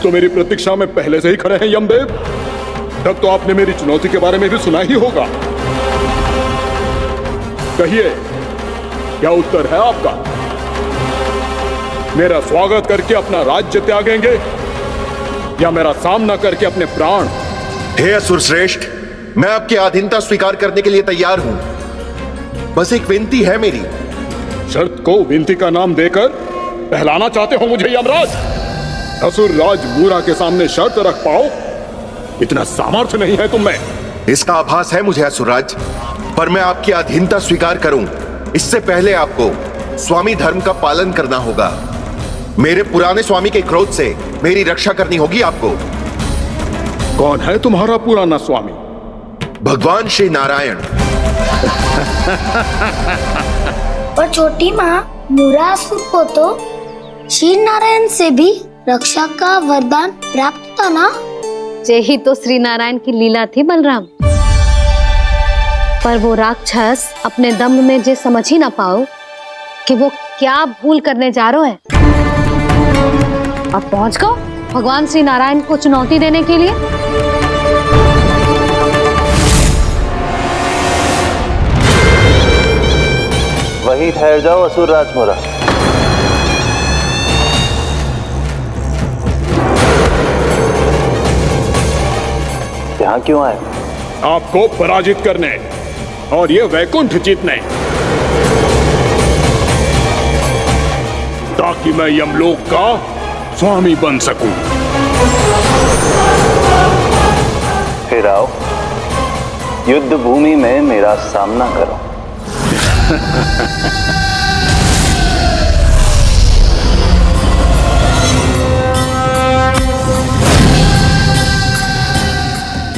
आप तो मेरी प्रतीक्षा में पहले से ही खड़े हैं यमदेव। तब तो आपने मेरी चुनौती के बारे में भी सुना ही होगा। कहिए, क्या उत्तर है आपका? मेरा स्वागत करके अपना राज्य त्यागेंगे या मेरा सामना करके अपने प्राण? हे असुर श्रेष्ठ, मैं आपकी अधीनता स्वीकार करने के लिए तैयार हूं। बस एक विनती है मेरी। शर्त को विनती का नाम देकर बहलाना चाहते हो मुझे यमराज? असुर राज मूरा के सामने शर्त रख पाओ, इतना सामर्थ्य नहीं है तुम में। इसका आभास है मुझे असुरराज, पर मैं आपकी अधीनता स्वीकार करूं इससे पहले आपको स्वामी धर्म का पालन करना होगा। मेरे पुराने स्वामी के क्रोध से मेरी रक्षा करनी होगी आपको। कौन है तुम्हारा पुराना स्वामी? भगवान श्री नारायण। पर छोटी माँ, मूरासुर को तो श्री नारायण से भी रक्षा का वरदान प्राप्त था ना? यही तो श्री नारायण की लीला थी बलराम। पर वो राक्षस अपने दम में जे समझ ही ना पाओ कि वो क्या भूल करने जा रहे हैं। अब पहुंच गो भगवान श्री नारायण को चुनौती देने के लिए। वहीं ठहर जाओ असुर राज मूरा। यहाँ क्यों आए? आपको पराजित करने और ये वैकुंठ जीतने, ताकि मैं यमलोक का स्वामी बन सकूं। फिर आओ, युद्ध भूमि में मेरा सामना करो।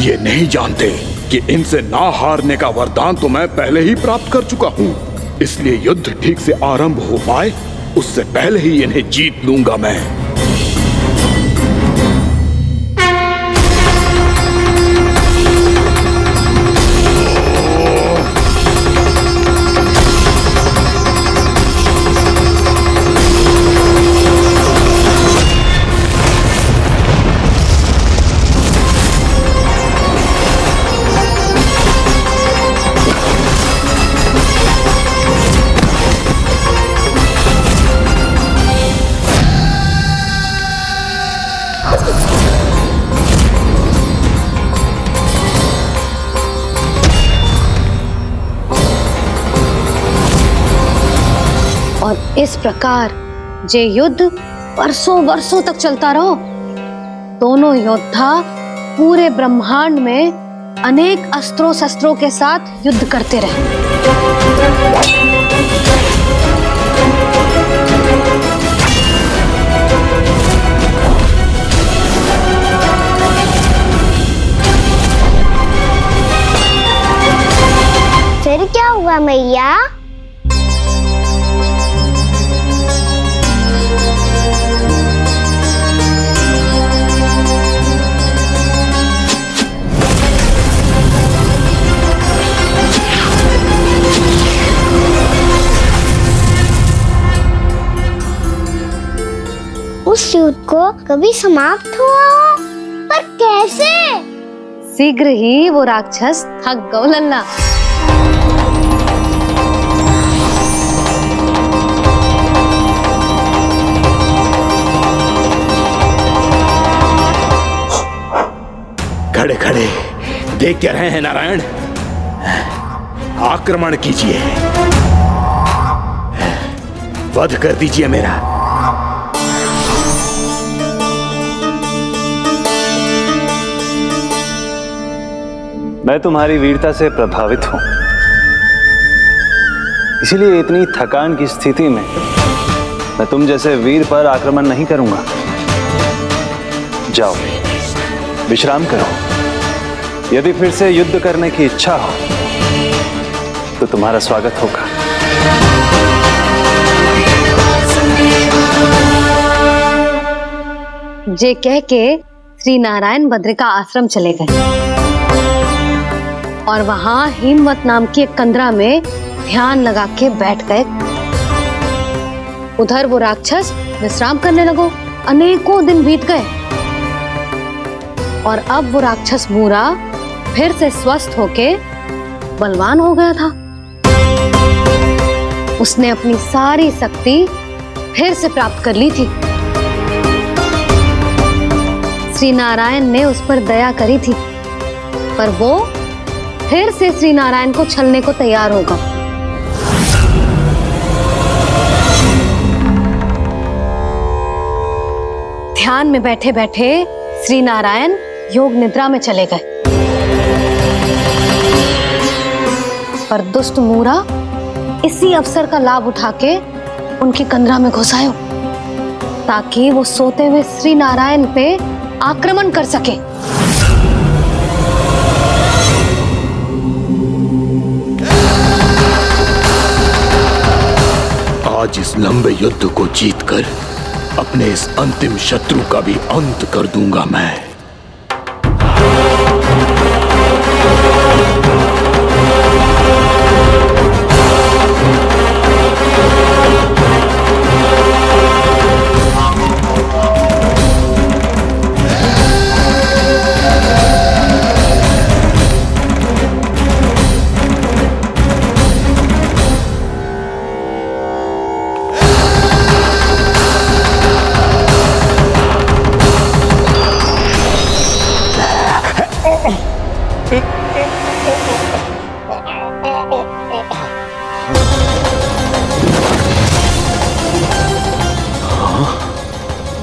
ये नहीं जानते कि इनसे ना हारने का वरदान तो मैं पहले ही प्राप्त कर चुका हूं, इसलिए युद्ध ठीक से आरंभ हो पाए उससे पहले ही इन्हें जीत लूंगा मैं। और इस प्रकार जे युद्ध वर्षों वर्षों तक चलता रहो। दोनों योद्धा पूरे ब्रह्मांड में अनेक अस्त्रों शस्त्रों के साथ युद्ध करते रहे। फिर क्या हुआ मैया? उस युद्ध को कभी समाप्त हुआ हो, पर कैसे? शीघ्र ही वो राक्षस थक गौ लल्ला। खड़े खड़े देख क्या रहे हैं नारायण? आक्रमण कीजिए, वध कर दीजिए मेरा। मैं तुम्हारी वीरता से प्रभावित हूं, इसीलिए इतनी थकान की स्थिति में मैं तुम जैसे वीर पर आक्रमण नहीं करूंगा। जाओ विश्राम करो। यदि फिर से युद्ध करने की इच्छा हो तो तुम्हारा स्वागत होगा। जे कह के श्री नारायण बद्रिका आश्रम चले गए और वहां हिमवत नाम की एक कंदरा में ध्यान लगा के बैठ गए। उधर वो राक्षस विश्राम करने लगो। अनेकों दिन बीत गए और अब वो राक्षस मूरा फिर से स्वस्थ होके बलवान हो गया था। उसने अपनी सारी शक्ति फिर से प्राप्त कर ली थी। श्री नारायण ने उस पर दया करी थी, पर वो फिर से श्री नारायण को छलने को तैयार होगा। ध्यान में बैठे बैठे श्री नारायण योग निद्रा में चले गए, पर दुष्ट मूरा इसी अवसर का लाभ उठा के उनकी कंदरा में घुस आयो, ताकि वो सोते हुए श्री नारायण पे आक्रमण कर सके। आज इस लंबे युद्ध को जीतकर अपने इस अंतिम शत्रु का भी अंत कर दूंगा मैं।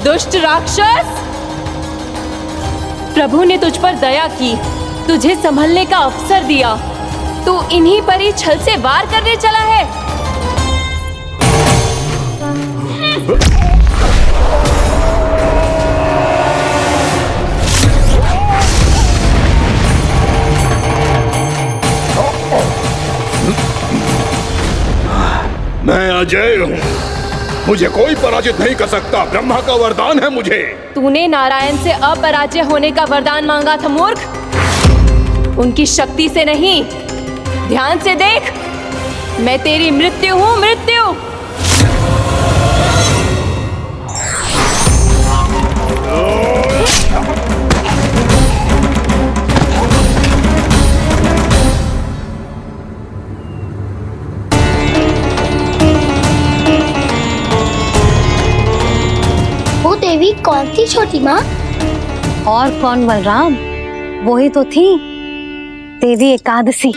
दुष्ट राक्षस, प्रभु ने तुझ पर दया की, तुझे संभलने का अवसर दिया। तू इन्हीं पर ही छल से वार करने चला है। मैं अजय हूँ, मुझे कोई पराजित नहीं कर सकता। ब्रह्मा का वरदान है मुझे। तूने नारायण से अपराजय होने का वरदान मांगा था मूर्ख, उनकी शक्ति से नहीं। ध्यान से देख, मैं तेरी मृत्यु हूँ, मृत्यु। वो देवी कौन थी छोटी माँ? और कौन बलराम, वही तो थी देवी एकादशी।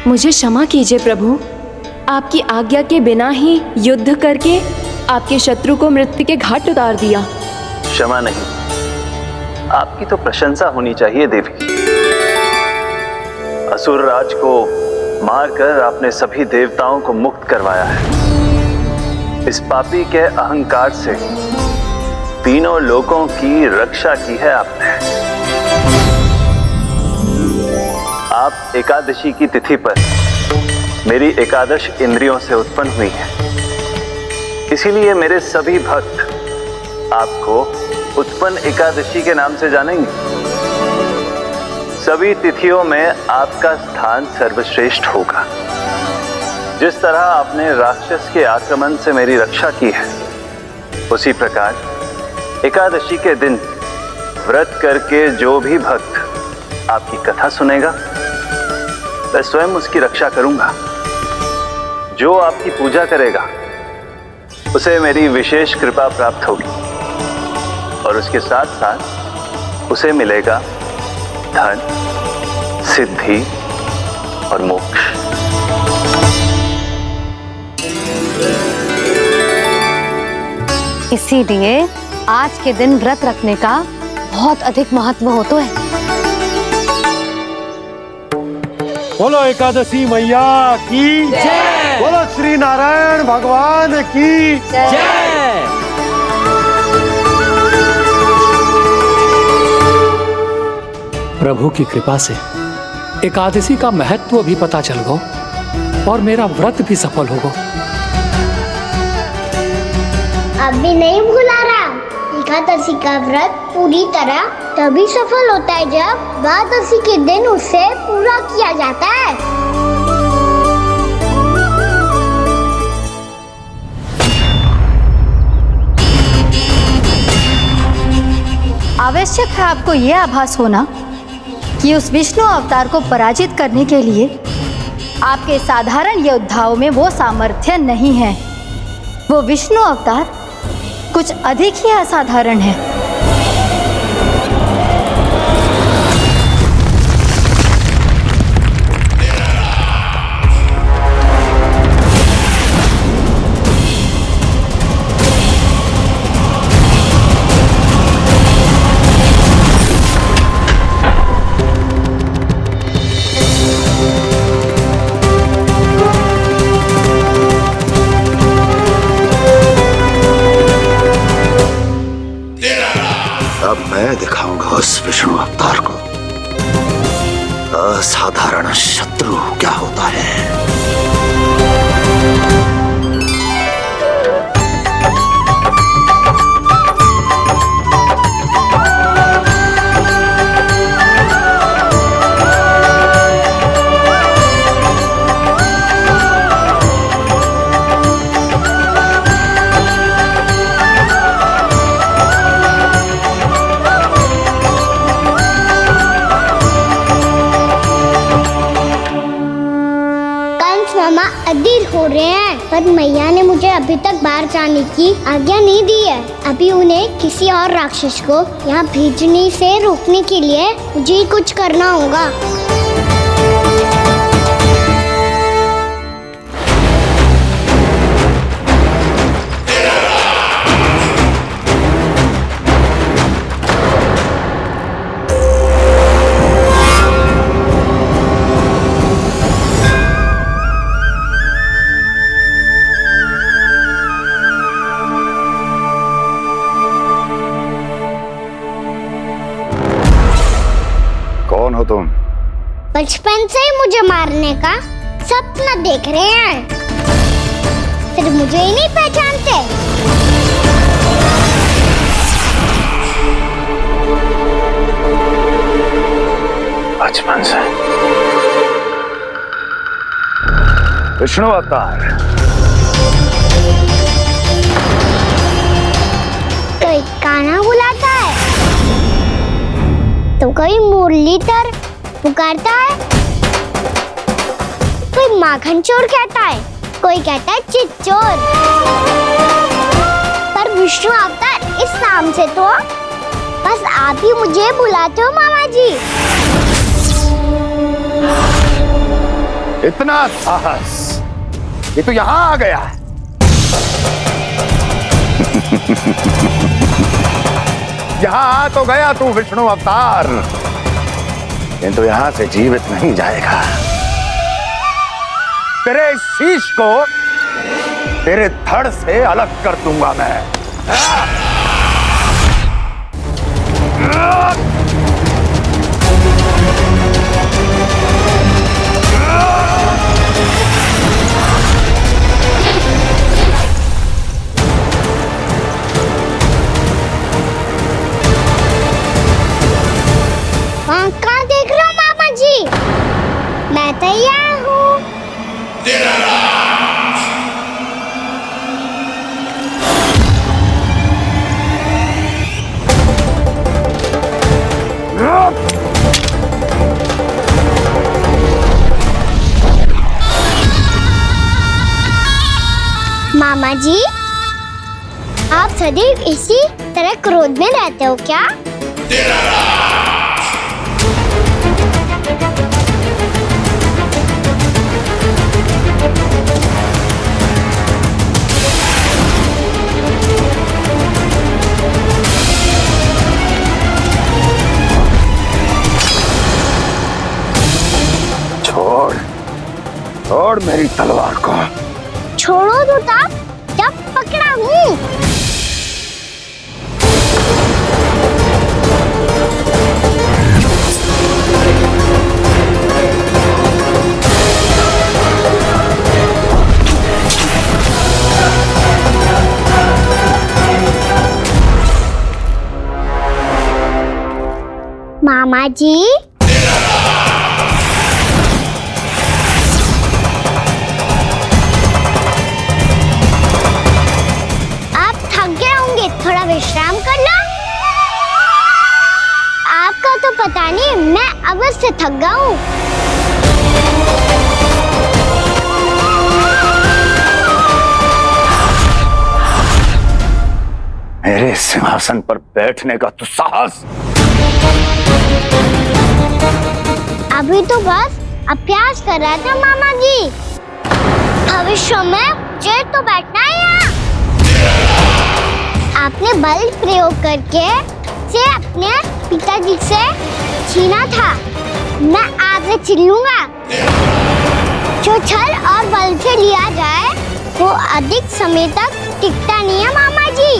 मुझे क्षमा कीजिए प्रभु, आपकी आज्ञा के बिना ही युद्ध करके आपके शत्रु को मृत्यु के घाट उतार दिया। क्षमा नहीं, आपकी तो प्रशंसा होनी चाहिए देवी। असुर राज को मारकर आपने सभी देवताओं को मुक्त करवाया है। इस पापी के अहंकार से तीनों लोकों की रक्षा की है आपने। आप एकादशी की तिथि पर मेरी एकादश इंद्रियों से उत्पन्न हुई हैं। इसीलिए मेरे सभी भक्त आपको उत्पन्न एकादशी के नाम से जानेंगे। सभी तिथियों में आपका स्थान सर्वश्रेष्ठ होगा। जिस तरह आपने राक्षस के आक्रमण से मेरी रक्षा की है, उसी प्रकार एकादशी के दिन व्रत करके जो भी भक्त आपकी कथा सुनेगा, मैं स्वयं उसकी रक्षा करूंगा। जो आपकी पूजा करेगा उसे मेरी विशेष कृपा प्राप्त होगी, और उसके साथ साथ उसे मिलेगा धन, सिद्धि और मोक्ष। इसीलिए आज के दिन व्रत रखने का बहुत अधिक महत्व होता है। बोलो एकादशी मैया की जय। बोलो श्री नारायण भगवान की जय। प्रभु की कृपा से एकादशी का महत्व भी पता चल गो और मेरा व्रत भी सफल हो गो। अभी नहीं भूला रहा, एकादशी का व्रत पूरी तरह तभी सफल होता है जब द्वादशी के दिन उसे पूरा किया जाता है। आवश्यक है आपको यह आभास होना कि उस विष्णु अवतार को पराजित करने के लिए आपके साधारण योद्धाओं में वो सामर्थ्य नहीं है। वो विष्णु अवतार कुछ अधिक ही असाधारण है। अब मैं दिखाऊंगा उस विष्णु अवतार को असाधारण शत्रु क्या होता है। मामा अधीर हो रहे हैं, पर मैया ने मुझे अभी तक बाहर जाने की आज्ञा नहीं दी है। अभी उन्हें किसी और राक्षस को यहाँ भेजने से रोकने के लिए मुझे ही कुछ करना होगा। कौन हो तुम? बचपन से ही मुझे मारने का सपना देख रहे हैं, फिर मुझे ही नहीं पहचानते। बचपन से विष्णु अवतार। कोई कान्हा बुलाता है तो कोई मुरलीधर पुकारता है, कोई माखन चोर कहता है, कोई कहता है चिच्चोर। पर विष्णु अवतार इस नाम से तो बस आप ही मुझे बुलाते हो मामा जी। इतना साहस, ये तो यहाँ आ गया है। यहाँ आ तो गया तू विष्णु अवतार, किंतु यहाँ से जीवित नहीं जाएगा। तेरे इस शीश को तेरे धड़ से अलग कर दूंगा मैं। कहाँ देख रहे हो मामा जी? मैं तैयार हूँ। मामा जी, आप सदैव इसी तरह क्रोध में रहते हो क्या? छोड़ मेरी तलवार को। छोड़ो तो तब जब पकड़ा हूँ। मामा जी, थोड़ा विश्राम कर लो। तो पता नहीं, मैं अवश्य थक गया हूँ। मेरे सिंहासन पर बैठने का तो साहस। अभी तो बस अभ्यास कर रहा था मामा जी। भविष्य में मुझे तो बैठना है यहाँ। आपने बल प्रयोग करके से अपने पिताजी से छीना था। मैं आपसे छीन लूंगा। जो छल और बल से लिया जाए वो अधिक समय तक टिकता नहीं है मामा जी।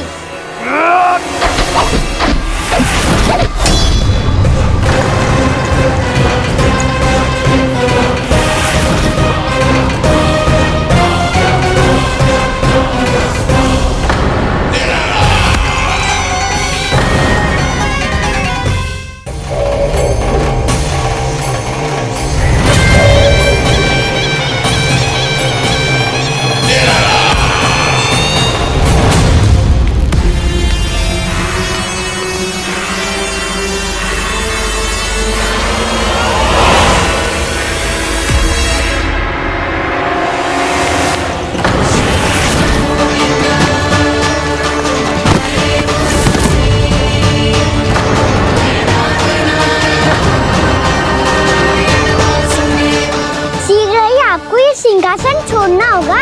सिंहासन छोड़ना होगा।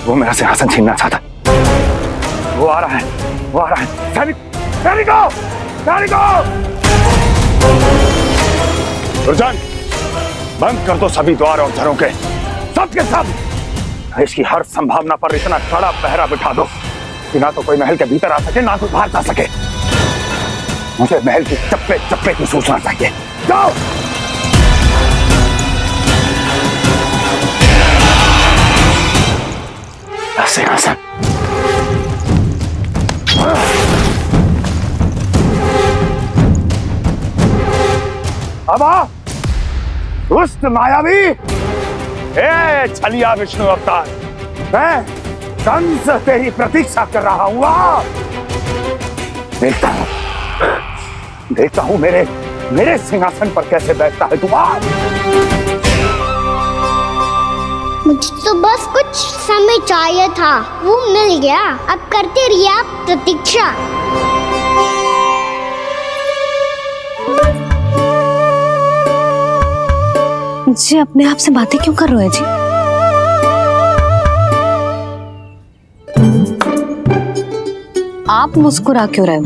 वो मेरा सिंहासन छीनना चाहता। वो आ रहा है, वो आ रहा है। सैनिकों, दुर्जन, बंद कर दो सभी द्वार और झरों के, सब के सब। इसकी हर संभावना पर इतना कड़ा पहरा बिठा दो कि ना तो कोई महल के भीतर आ सके, ना कोई बाहर जा सके। मुझे महल की चप्पे चप्पे की सूचना चाहिए। जाओ। सिंहासन। अब आ, दुष्ट मायावी, छलिया विष्णु अवतार, मैं कंस तेरी प्रतीक्षा कर रहा हूँ। देखता हूँ मेरे सिंहासन पर कैसे बैठता है तू। मुझे तो बस कुछ समय चाहिए था, वो मिल गया। अब करते रहिए आप प्रतीक्षा। जी अपने आप से बातें क्यों कर रहे हैं जी? आप मुस्कुरा क्यों रहे हो?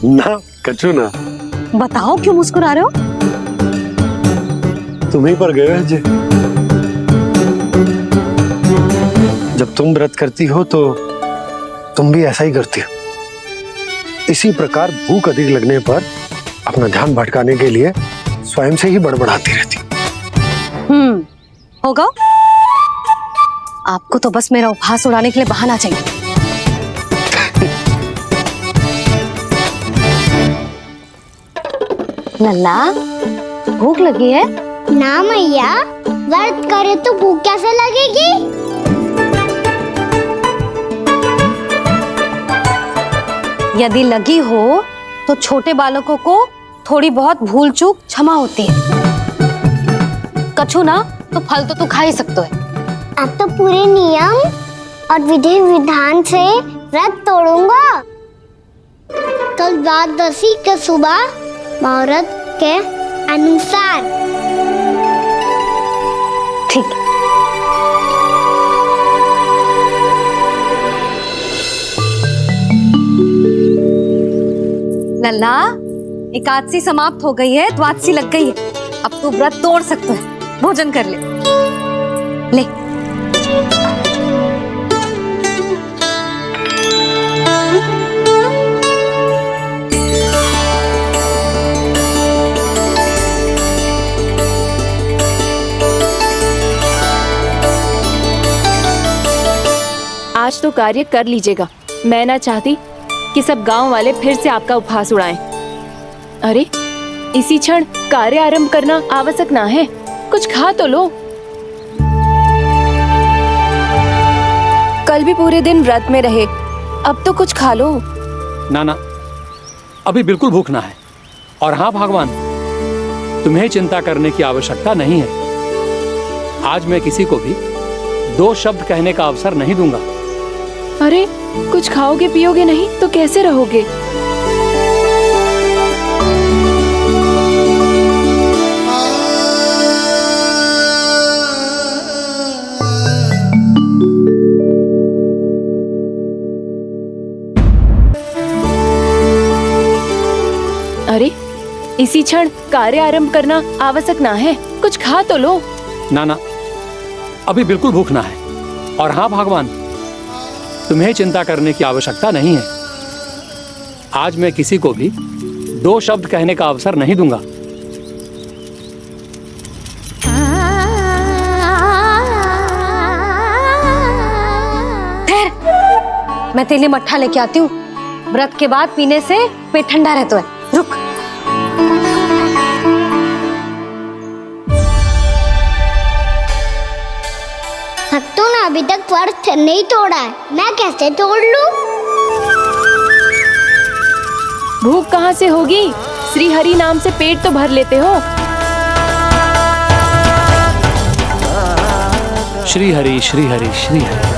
ना कछु ना। बताओ क्यों मुस्कुरा रहे हो? तुम्हीं पर गए हैं जी। जब तुम व्रत करती हो तो तुम भी ऐसा ही करती हो। इसी प्रकार भूख अधिक लगने पर अपना ध्यान भटकाने के लिए स्वयं से ही बड़बड़ाती रहती। होगा। आपको तो बस मेरा उपहास उड़ाने के लिए बहाना चाहिए। लल्ला, भूख लगी है? ना मैया, व्रत करे तो भूख कैसे लगेगी? यदि लगी हो तो छोटे बालकों को थोड़ी बहुत भूल चूक क्षमा होती है। कछु ना तो फल तो तू खा ही सकते है। अब तो पूरे नियम और विधि विधान से व्रत तोड़ूंगा। कल द्वादशी के सुबह मुहूर्त के अनुसार। ठीक। लल्ला, एकादशी समाप्त हो गई है, द्वादशी लग गई है। अब तू व्रत तोड़ सकते है। भोजन कर ले। ले। आज तो कार्य कर लीजिएगा। मैं ना चाहती कि सब गांव वाले फिर से आपका उपहास उड़ाएं। अरे, इसी क्षण कार्य आरंभ करना आवश्यक ना है। कुछ खा तो लो। कल भी पूरे दिन व्रत में रहे, अब तो कुछ खा लो। ना ना, अभी बिल्कुल भूख ना है। और हाँ भगवान, तुम्हें चिंता करने की आवश्यकता नहीं है। आज मैं किसी को भी 2 शब्द कहने का अवसर नहीं दूंगा। अरे, कुछ खाओगे पियोगे नहीं तो कैसे रहोगे? अरे, इसी क्षण कार्य आरंभ करना आवश्यक ना है। कुछ खा तो लो। ना ना, अभी बिल्कुल भूख ना है। और हाँ भगवान, तुम्हें चिंता करने की आवश्यकता नहीं है। आज मैं किसी को भी 2 शब्द कहने का अवसर नहीं दूंगा। ठहर, मैं तेरे लिए मट्ठा लेके आती हूँ। व्रत के बाद पीने से पेट ठंडा रहता है। रुक। भक्तों ने अभी तक व्रत नहीं तोड़ा है, मैं कैसे तोड़ लूं? भूख कहाँ से होगी? श्री हरि नाम से पेट तो भर लेते हो। श्री हरि श्री हरि श्री हरि।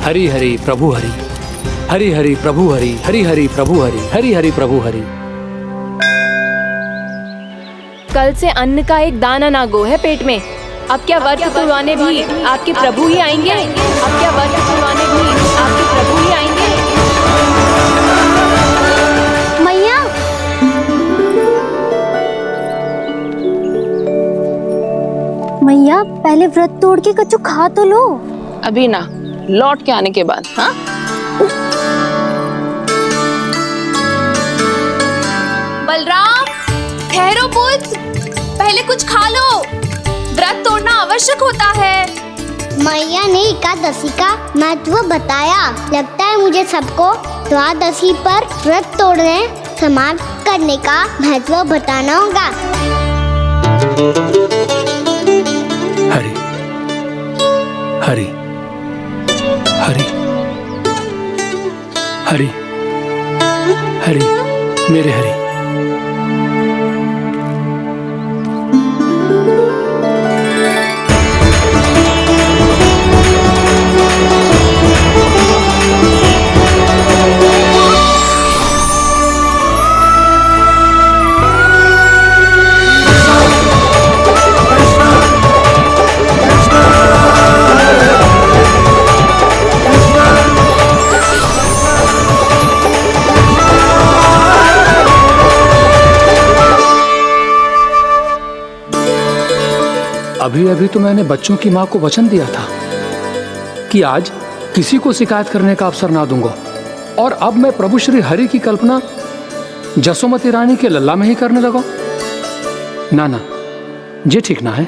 हरि हरि प्रभु हरि, हरि हरि प्रभु हरि, हरि हरि प्रभु हरि, हरि हरि प्रभु हरि। कल से अन्न का एक दाना ना गो है पेट में। अब क्या व्रत तुड़वाने भी आपके प्रभु ही आएंगे? अब क्या व्रत तुड़वाने भी आपके प्रभु ही आएंगे? मैया, मैया पहले व्रत तोड़ के कच्चू खा तो लो। अभी ना, लौट के आने के बाद। हाँ, बलराम, ठहरो पुत्र, पहले कुछ खा लो। व्रत तोड़ना आवश्यक होता है। मैया ने एकादशी का महत्व बताया। लगता है मुझे सबको द्वादशी पर व्रत तोड़ने समाप्त करने का महत्व बताना होगा। हरि हरि हरि हरि हरि, मेरे हरि। अभी अभी तो मैंने बच्चों की मां को वचन दिया था कि आज किसी को शिकायत करने का अवसर ना दूंगा, और अब मैं प्रभु श्री हरि की कल्पना जसोमती रानी के लल्ला में ही करने लगा। ना ना, ये ठीक ना है।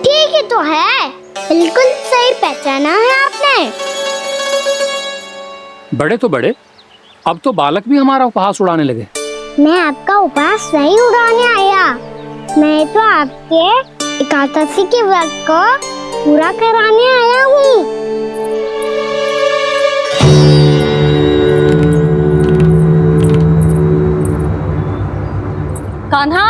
ठीक है तो है, बिल्कुल सही पहचाना है आपने। बड़े तो बड़े, अब तो बालक भी हमारा उपहास उड़ाने लगे। मैं आपका उपहास नहीं उड़ाने आया, मैं तो आपके एकादशी के व्रत को पूरा कराने आया हूँ। कान्हा,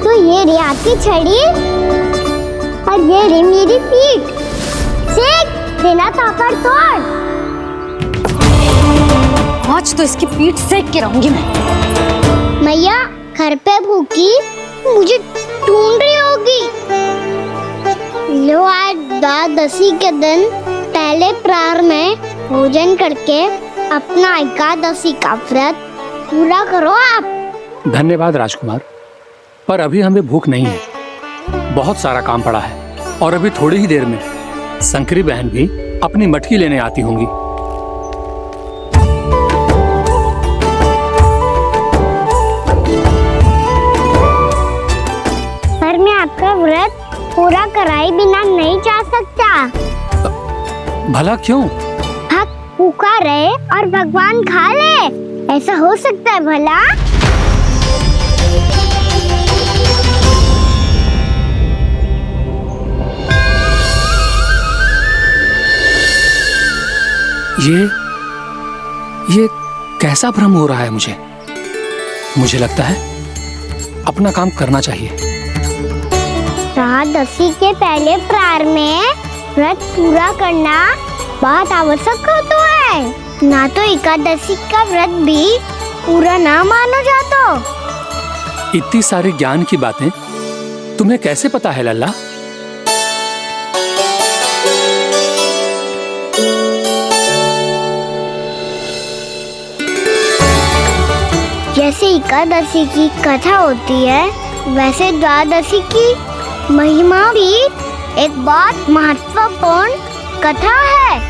तो ये रे आपकी छड़ी और ये रे मेरी पीठ। सीख, बिना ताकत तोड़। आज तो इसकी पीठ सेक के रहूंगी मैं। मैया घर पे भूखी मुझे ढूंढ रही होगी। लो, आज द्वादशी के दिन पहले प्रहर में भोजन करके अपना एकादशी का व्रत पूरा करो आप। धन्यवाद राजकुमार, पर अभी हमें भूख नहीं है। बहुत सारा काम पड़ा है और अभी थोड़ी ही देर में शंकरी बहन भी अपनी मटकी लेने आती होंगी। पर मैं आपका व्रत पूरा कराए बिना नहीं जा सकता। भला क्यों? भक्त भूखा रहे और भगवान खा ले, ऐसा हो सकता है भला? ये कैसा भ्रम हो रहा है मुझे लगता है अपना काम करना चाहिए। एकादशी के पहले प्रार में व्रत पूरा करना बहुत आवश्यक होता है, ना तो एकादशी का व्रत भी पूरा ना मानो जातो। इतनी सारी ज्ञान की बातें तुम्हें कैसे पता है लल्ला? जैसे एकादशी की कथा होती है, वैसे द्वादशी की महिमा भी एक बहुत महत्वपूर्ण कथा है।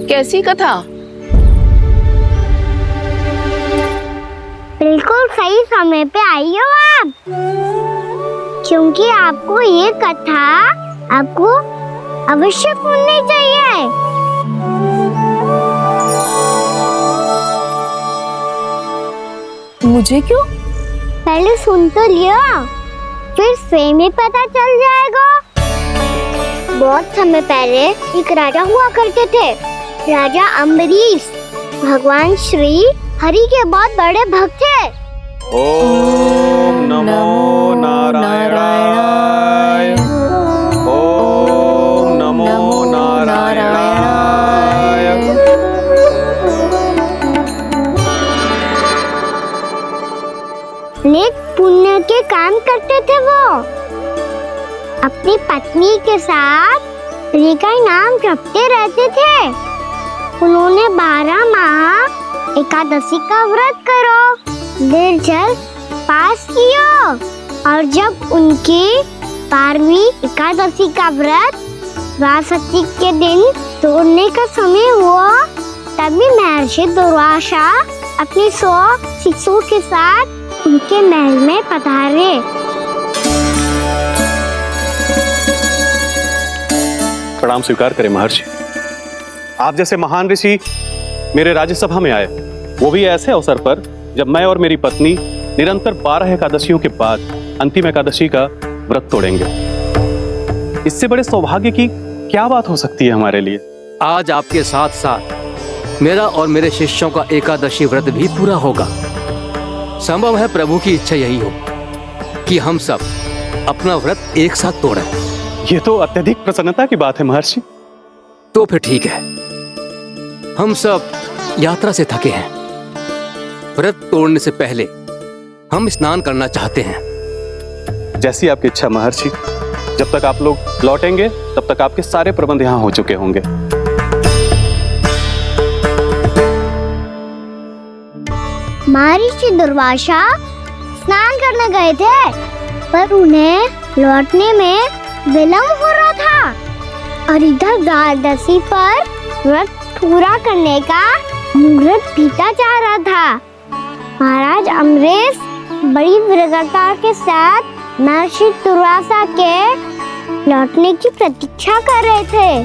कैसी कथा? बिल्कुल सही समय पे आई हो आप, क्योंकि आपको ये कथा आपको अवश्य सुननी चाहिए। मुझे क्यों? पहले सुन तो लियो, फिर स्वयं ही पता चल जाएगा। बहुत समय पहले एक राजा हुआ करते थे, राजा अम्बरीश। भगवान श्री हरि के बहुत बड़े भक्त थे। ओम नमो नारायणाय। ओम नमो नारायणाय। नेक पुण्य के काम करते थे वो। अपनी पत्नी के साथ हरि का नाम जपते रहते थे। उन्होंने 12 माह एकादशी का व्रत करो निर्जल पास किया, और जब उनकी 12वीं एकादशी का व्रत द्वादशी के दिन तोड़ने का समय हुआ, तभी महर्षि दुर्वासा अपने 100 शिष्यों के साथ उनके महल में पधारे। प्रणाम स्वीकार करें महर्षि। आप जैसे महान ऋषि मेरे राज्यसभा में आए, वो भी ऐसे अवसर पर जब मैं और मेरी पत्नी निरंतर 12 एकादशियों के बाद अंतिम एकादशी का व्रत तोड़ेंगे। इससे बड़े सौभाग्य की क्या बात हो सकती है हमारे लिए? आज आपके साथ साथ मेरा और मेरे शिष्यों का एकादशी व्रत भी पूरा होगा। संभव है प्रभु की इच्छा यही हो कि हम सब अपना व्रत एक साथ तोड़ें। ये तो अत्यधिक प्रसन्नता की बात है महर्षि। तो फिर ठीक है, हम सब यात्रा से थके हैं। व्रत तोड़ने से पहले हम स्नान करना चाहते हैं। जैसी आपकी इच्छा महर्षि। जब तक आप लोग लौटेंगे तब तक आपके सारे प्रबंध यहाँ हो चुके होंगे। महर्षि दुर्वासा स्नान करने गए थे, पर उन्हें लौटने में विलंब हो रहा था, और इधर द्वादशी पर व्रत पूरा करने का मुहूर्त बीता जा रहा था। महाराज अम्बरीश बड़ी विरक्ति के साथ महर्षि दुर्वासा के लौटने की प्रतीक्षा कर रहे थे।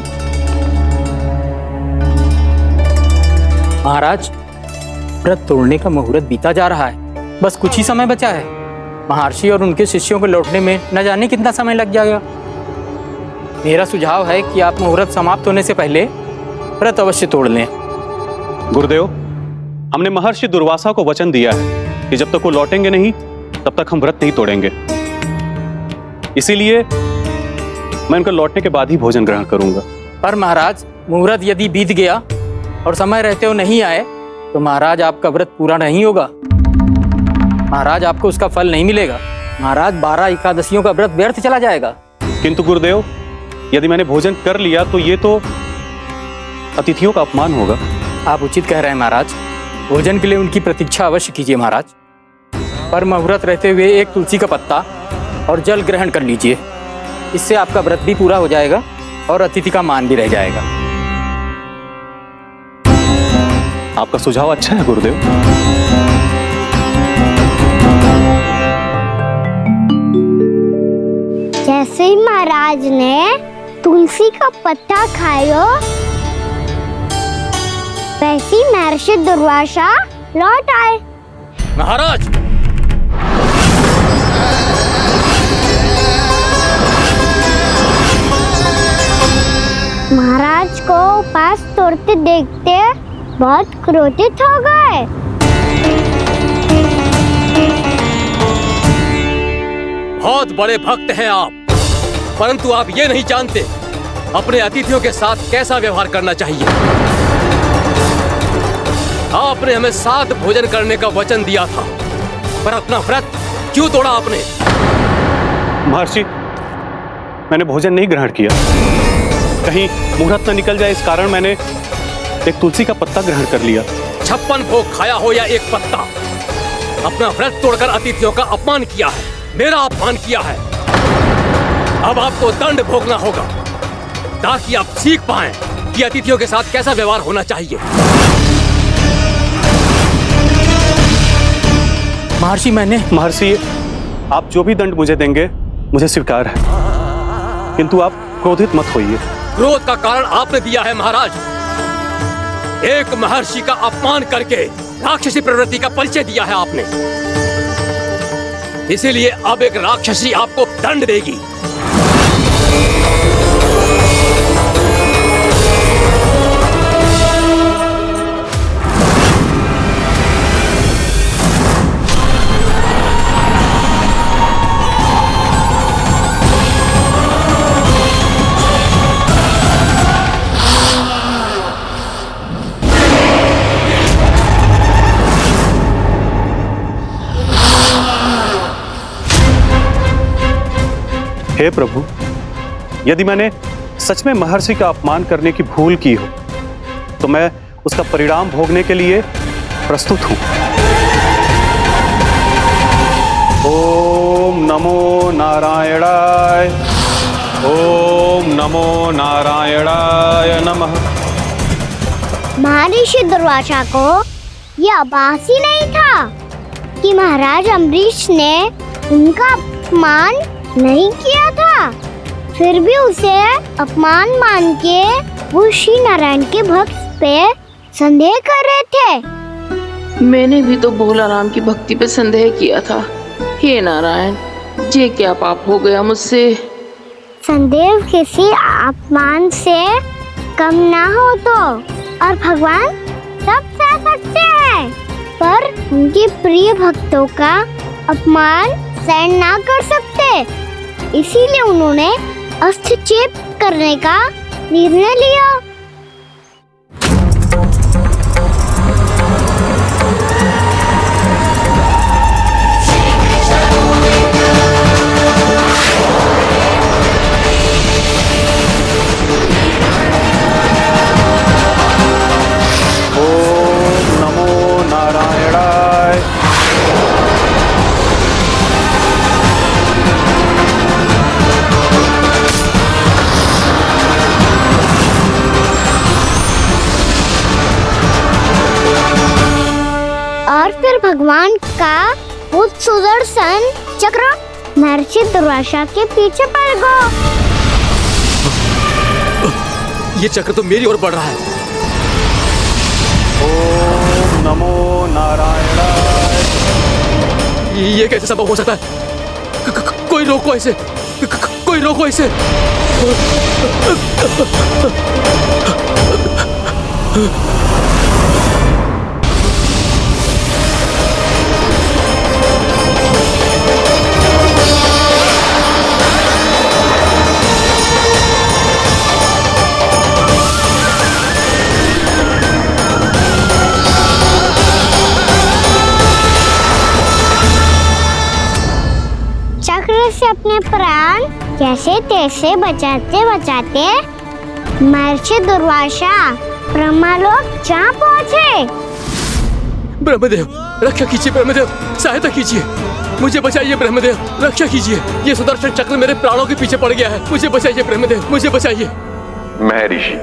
महाराज, व्रत तोड़ने का मुहूर्त बीता जा रहा है, बस कुछ ही समय बचा है। महर्षि और उनके शिष्यों को लौटने में न जाने कितना समय लग जाएगा। मेरा सुझाव है कि आप मुहूर्त समाप्त होने से पहले व्रत अवश्य तोड़ लें। गुरुदेव, हमने महर्षि दुर्वासा को वचन दिया है कि जब तक वो लौटेंगे नहीं तब तक हम व्रत नहीं तोड़ेंगे। इसीलिए मैं उनके लौटने के बाद ही भोजन ग्रहण करूंगा। पर महाराज, मुहूर्त यदि बीत गया और समय रहते हो नहीं आए तो महाराज आपका व्रत पूरा नहीं होगा। महाराज, आपको उसका फल नहीं मिलेगा। महाराज, 12 एकादशियों का व्रत व्यर्थ चला जाएगा। किंतु गुरुदेव, यदि मैंने भोजन कर लिया तो ये तो अतिथियों का अपमान होगा। आप उचित कह रहे हैं महाराज, भोजन के लिए उनकी प्रतीक्षा अवश्य कीजिए महाराज, पर मुहूर्त रहते हुए एक तुलसी का पत्ता और जल ग्रहण कर लीजिए। इससे आपका व्रत भी पूरा हो जाएगा और अतिथि का मान भी रह जाएगा। आपका सुझाव अच्छा है गुरुदेव। जैसे ही महाराज ने तुलसी का पत्ता खायो, वैसे ही महर्षि दुर्वासा लौट आए। महाराज, महाराज को उपास तोड़ते देखते बहुत क्रोधित हो गए। बहुत बड़े भक्त हैं आप, परंतु आप ये नहीं जानते अपने अतिथियों के साथ कैसा व्यवहार करना चाहिए। आपने हमें साथ भोजन करने का वचन दिया था, पर अपना व्रत क्यों तोड़ा आपने? महर्षि, मैंने भोजन नहीं ग्रहण किया। कहीं मुहूर्त न निकल जाए, इस कारण मैंने एक तुलसी का पत्ता ग्रहण कर लिया। 56 भोग खाया हो या एक पत्ता, अपना व्रत तोड़कर अतिथियों का अपमान किया है, मेरा अपमान किया है। अब आपको दंड भोगना होगा ताकि आप सीख पाएं कि अतिथियों के साथ कैसा व्यवहार होना चाहिए। महर्षि, आप जो भी दंड मुझे देंगे मुझे स्वीकार है, किंतु आप क्रोधित मत होइए। क्रोध का कारण आपने दिया है महाराज। एक महर्षि का अपमान करके राक्षसी प्रवृत्ति का परिचय दिया है आपने, इसीलिए अब एक राक्षसी आपको दंड देगी। हे प्रभु, यदि मैंने सच में महर्षि का अपमान करने की भूल की हो तो मैं उसका परिणाम भोगने के लिए प्रस्तुत हूं। ओम नमो नारायणाय, ओम नमो नारायणाय नमः। महर्षि दुर्वासा को यह आभास ही नहीं था कि महाराज अम्बरीश ने उनका अपमान नहीं किया था, फिर भी उसे अपमान मान के वो श्री नारायण के भक्त पे संदेह कर रहे थे। मैंने भी तो भोला राम की भक्ति पे संदेह किया था। हे नारायण, ये क्या पाप हो गया मुझसे? संदेह किसी अपमान से कम ना हो तो, और भगवान सब सह सकते हैं, पर उनके प्रिय भक्तों का अपमान सहन ना कर सकते, इसीलिए उन्होंने अस्थिचेप करने का निर्णय लिया। ओम नमो नारायणाय। और फिर भगवान का वो सुदर्शन चक्र महर्षि दुर्वासा के पीछे पड़ गया। ये चक्र तो मेरी ओर बढ़ रहा है। ओम नमो नारायणाय। ये कैसे संभव हो सकता है? कोई रोको इसे, कोई रोको इसे। चक्र से अपने प्राण जैसे तैसे बचाते बचाते महर्षि दुर्वासा ब्रह्मलोक जा पहुंचे। ब्रह्मदेव रक्षा कीजिए, ब्रह्मदेव सहायता कीजिए, मुझे बचाइए ब्रह्मदेव, रक्षा कीजिए। ये सुदर्शन चक्र मेरे प्राणों के पीछे पड़ गया है, मुझे बचाइए ब्रह्मदेव, मुझे बचाइए। महर्षि,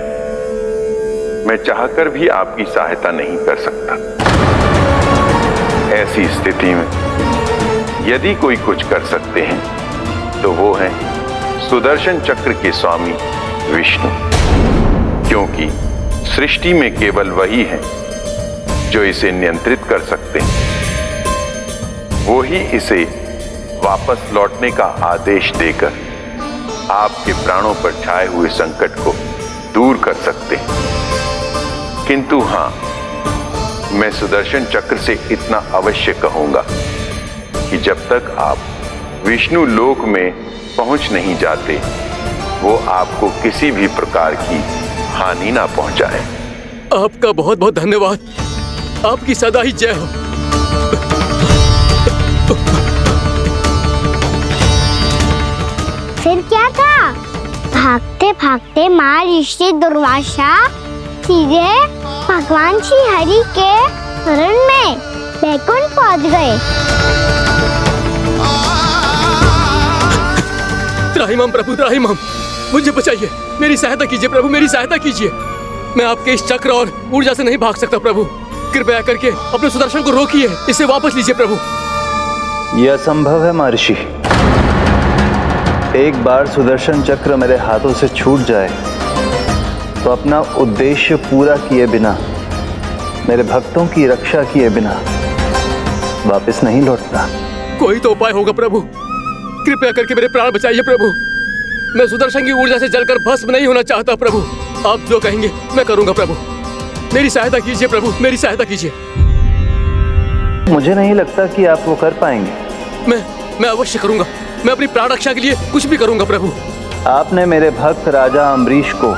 मैं चाहकर भी आपकी सहायता नहीं कर सकता। ऐसी स्थिति में यदि कोई कुछ कर सकते हैं तो वो है सुदर्शन चक्र के स्वामी विष्णु, क्योंकि सृष्टि में केवल वही है जो इसे नियंत्रित कर सकते हैं। वो ही इसे वापस लौटने का आदेश देकर आपके प्राणों पर छाए हुए संकट को दूर कर सकते हैं। किंतु हां, मैं सुदर्शन चक्र से इतना अवश्य कहूंगा कि जब तक आप विष्णु लोक में पहुंच नहीं जाते, वो आपको किसी भी प्रकार की हानि ना पहुंचाए। आपका बहुत बहुत धन्यवाद, आपकी सदा ही जय हो। फिर क्या था? भागते भागते महर्षि दुर्वासा सीधे भगवान श्री हरि के शरण में बैकुंठ पहुंच गए। त्राहिमाम प्रभु, त्राहिमाम, मुझे बचाइए, मेरी सहायता कीजिए प्रभु, मेरी सहायता कीजिए। मैं आपके इस चक्र और ऊर्जा से नहीं भाग सकता प्रभु, कृपया करके अपने सुदर्शन को रोकिए, इसे वापस लीजिए प्रभु। यह असंभव है महर्षि। एक बार सुदर्शन चक्र मेरे हाथों से छूट जाए तो अपना उद्देश्य पूरा किए बिना, मेरे भक्तों की रक्षा किए बिना वापस नहीं लौटता। कोई तो उपाय होगा प्रभु, कृपया करके मेरे प्राण बचाइए प्रभु। मैं सुदर्शन की ऊर्जा से जलकर भस्म नहीं होना चाहता प्रभु। आप जो कहेंगे मैं करूंगा प्रभु, मेरी सहायता कीजिए प्रभु, मेरी सहायता कीजिए। मुझे नहीं लगता कि आप वो कर पाएंगे। मैं अवश्य करूंगा, मैं अपनी प्राण रक्षा के लिए कुछ भी करूंगा प्रभु। आपने मेरे भक्त राजा अम्बरीश को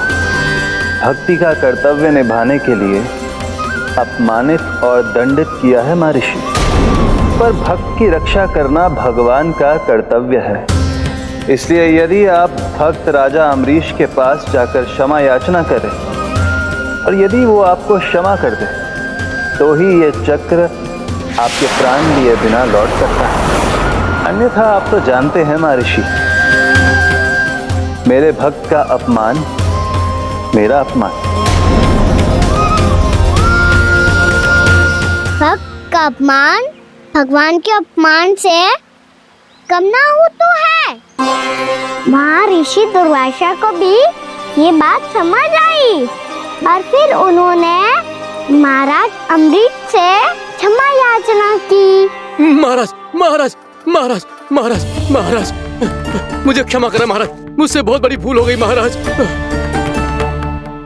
भक्ति का कर्तव्य निभाने के लिए अपमानित और दंडित किया है महर्षि, पर भक्त की रक्षा करना भगवान का कर्तव्य है। इसलिए यदि आप भक्त राजा अम्बरीश के पास जाकर क्षमा याचना करें और यदि वो आपको क्षमा कर दे तो ही ये चक्र आपके प्राण लिए बिना लौट सकता है। अन्यथा आप तो जानते हैं महर्षि, मेरे भक्त का अपमान मेरा अपमान। भक्त का अपमान भगवान के अपमान से कम ना हो तो है। महर्षि दुर्वासा को भी ये बात समझ आई और फिर उन्होंने महाराज अम्बरीश से क्षमा याचना की। महाराज महाराज महाराज महाराज महाराज, मुझे क्षमा करें महाराज, मुझसे बहुत बड़ी भूल हो गई महाराज,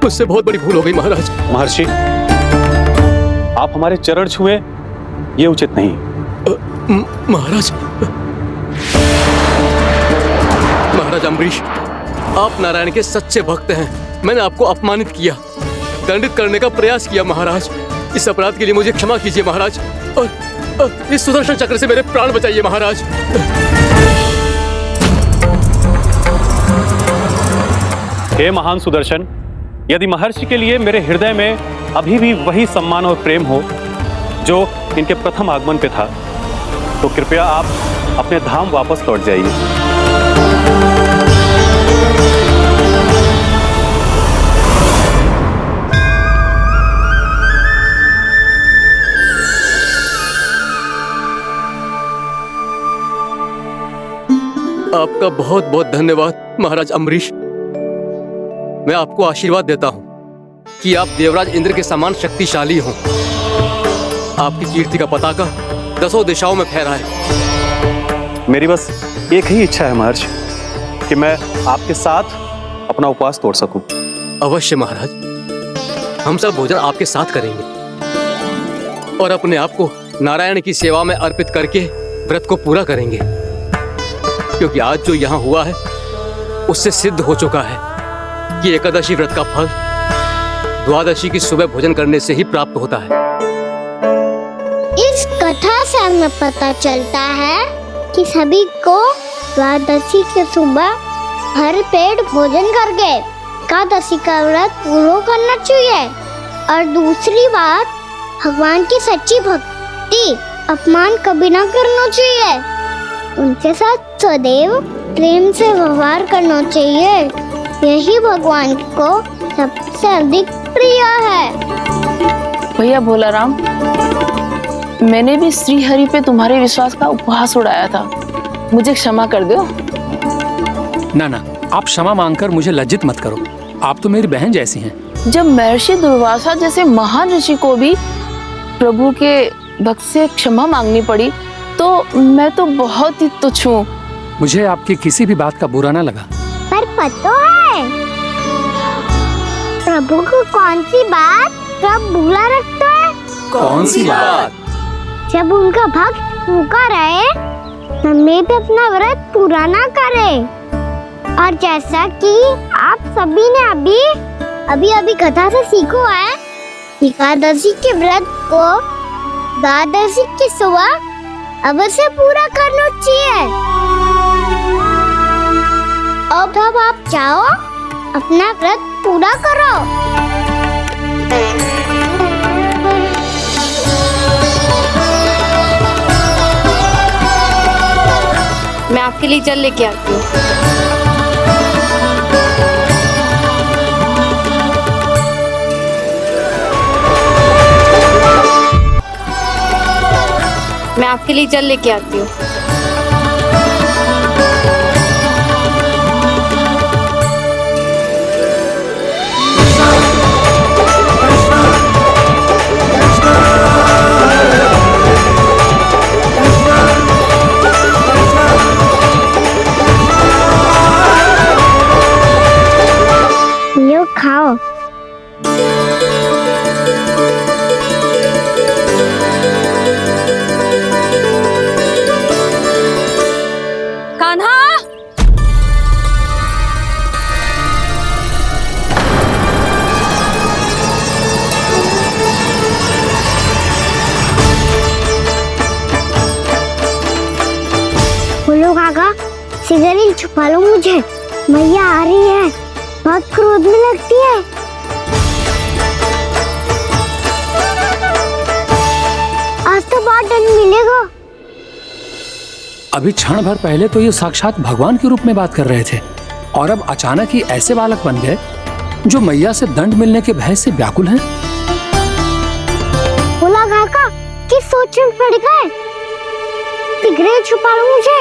मुझसे बहुत बड़ी भूल हो गई महाराज। महर्षि, आप हमारे चरण छुए ये उचित नहीं। महाराज, महाराज अम्बरीश, आप नारायण के सच्चे भक्त हैं। मैंने आपको अपमानित किया, दंडित करने का प्रयास किया महाराज। इस अपराध के लिए मुझे क्षमा कीजिए महाराज, और इस सुदर्शन चक्र से मेरे प्राण बचाइए महाराज। हे महान सुदर्शन, यदि महर्षि के लिए मेरे हृदय में अभी भी वही सम्मान और प्रेम हो जो इनके प्रथम आगमन पे था, तो कृपया आप अपने धाम वापस लौट जाइए। आपका बहुत बहुत धन्यवाद महाराज अम्बरीश। मैं आपको आशीर्वाद देता हूं कि आप देवराज इंद्र के समान शक्तिशाली हों। आपकी कीर्ति का पताका 10 दिशाओं में फहराए। मेरी बस एक ही इच्छा है महर्षि, कि मैं आपके साथ अपना उपवास तोड़ सकूं। अवश्य महाराज, हम सब भोजन आपके साथ करेंगे और अपने आप को नारायण की सेवा में अर्पित करके व्रत को पूरा करेंगे, क्योंकि आज जो यहाँ हुआ है उससे सिद्ध हो चुका है कि एकादशी व्रत का फल द्वादशी की सुबह भोजन करने से ही प्राप्त होता है। इस कथा से हमें पता चलता है कि सभी को द्वादशी के सुबह भर पेट भोजन करके एकादशी का व्रत पूरा करना चाहिए। और दूसरी बात, भगवान की सच्ची भक्ति अपमान कभी ना करना चाहिए। उनके साथ सदैव प्रेम से व्यवहार करना चाहिए। यही भगवान को सबसे अधिक प्रिय है। भैया भोला राम, मैंने भी श्री हरि पे तुम्हारे विश्वास का उपहास उड़ाया था, मुझे क्षमा कर दो। ना ना, आप क्षमा मांगकर मुझे लज्जित मत करो। आप तो मेरी बहन जैसी हैं। जब महर्षि दुर्वासा जैसे महान ऋषि को भी प्रभु के भक्त से क्षमा मांगनी पड़ी तो मैं तो बहुत ही तुच्छ हूँ। मुझे आपकी किसी भी बात का बुरा ना लगा। पर पता है प्रभु को कौन सी बात कब बुरा रखता है? कौन सी बात? जब उनका भक्त भूखा रहे, हमें भी अपना व्रत पूरा ना करे। और जैसा कि आप सभी ने अभी कथा से सीखो है, एकादशी के व्रत को द्वादशी की सुबह अवश्य पूरा करना चाहिए। अब आप जाओ, अपना व्रत पूरा करो। मैं आपके लिए जल लेके आती हूँ। मैं आपके लिए जल लेके आती हूँ। लो खाओ। कान्हा, बोलो काका, सिगरेट छुपा लो मुझे, मैया आ रही है, बहुत क्रोध में लगती है। आज तो बहुत दंड मिलेगा। अभी क्षण भर पहले तो ये साक्षात भगवान के रूप में बात कर रहे थे, और अब अचानक ही ऐसे बालक बन गए जो मैया से दंड मिलने के भय से व्याकुल हैं। बोला काका, किस सोच में पड़ गए? सिगरेट छुपा लो मुझे।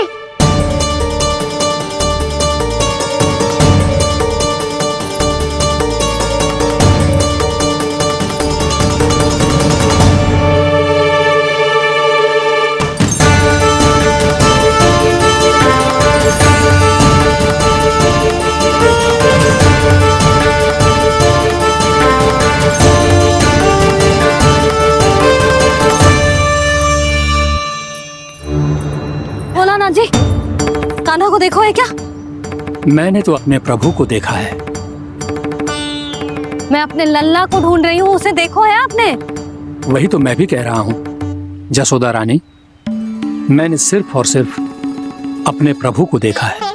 जी, कान्हा को देखो है क्या? मैंने तो अपने प्रभु को देखा है। मैं अपने लल्ला को ढूंढ रही हूँ, उसे देखो है आपने? वही तो मैं भी कह रहा हूँ जसोदा रानी, मैंने सिर्फ और सिर्फ अपने प्रभु को देखा है।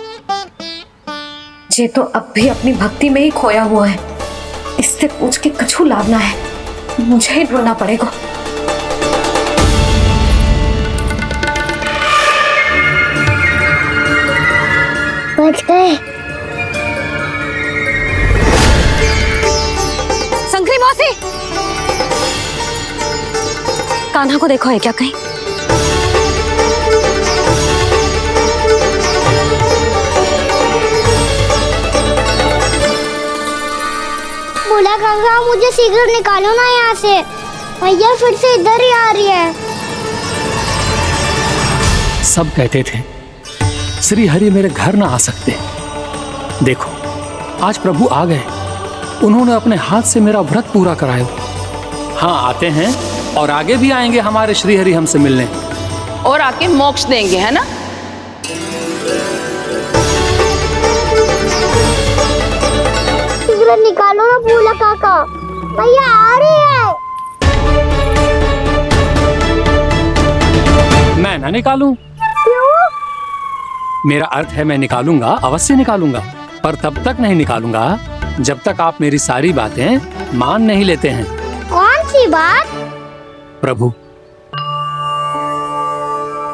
ये तो अब भी अपनी भक्ति में ही खोया हुआ है, इससे पूछ के कछु लाभ ना है, मुझे ही ढूंढना पड़ेगा। बच गए। संकरी मौसी, कान्हा को देखो है क्या कहीं? बोला काका, मुझे सिगरेट निकालो ना यहाँ से, भैया फिर से इधर ही आ रही है। सब कहते थे श्री हरि मेरे घर ना आ सकते। देखो आज प्रभु आ गए, उन्होंने अपने हाथ से मेरा व्रत पूरा कराया। हाँ, आते हैं और आगे भी आएंगे हमारे श्री हरि हमसे मिलने, और आके मोक्ष देंगे, है ना? सिगरेट निकालो ना बोला काका, भैया आ रही है। मैं ना निकालूं? क्यों? मेरा अर्थ है मैं निकालूंगा, अवश्य निकालूंगा, पर तब तक नहीं निकालूंगा जब तक आप मेरी सारी बातें मान नहीं लेते हैं। कौन सी बात? प्रभु,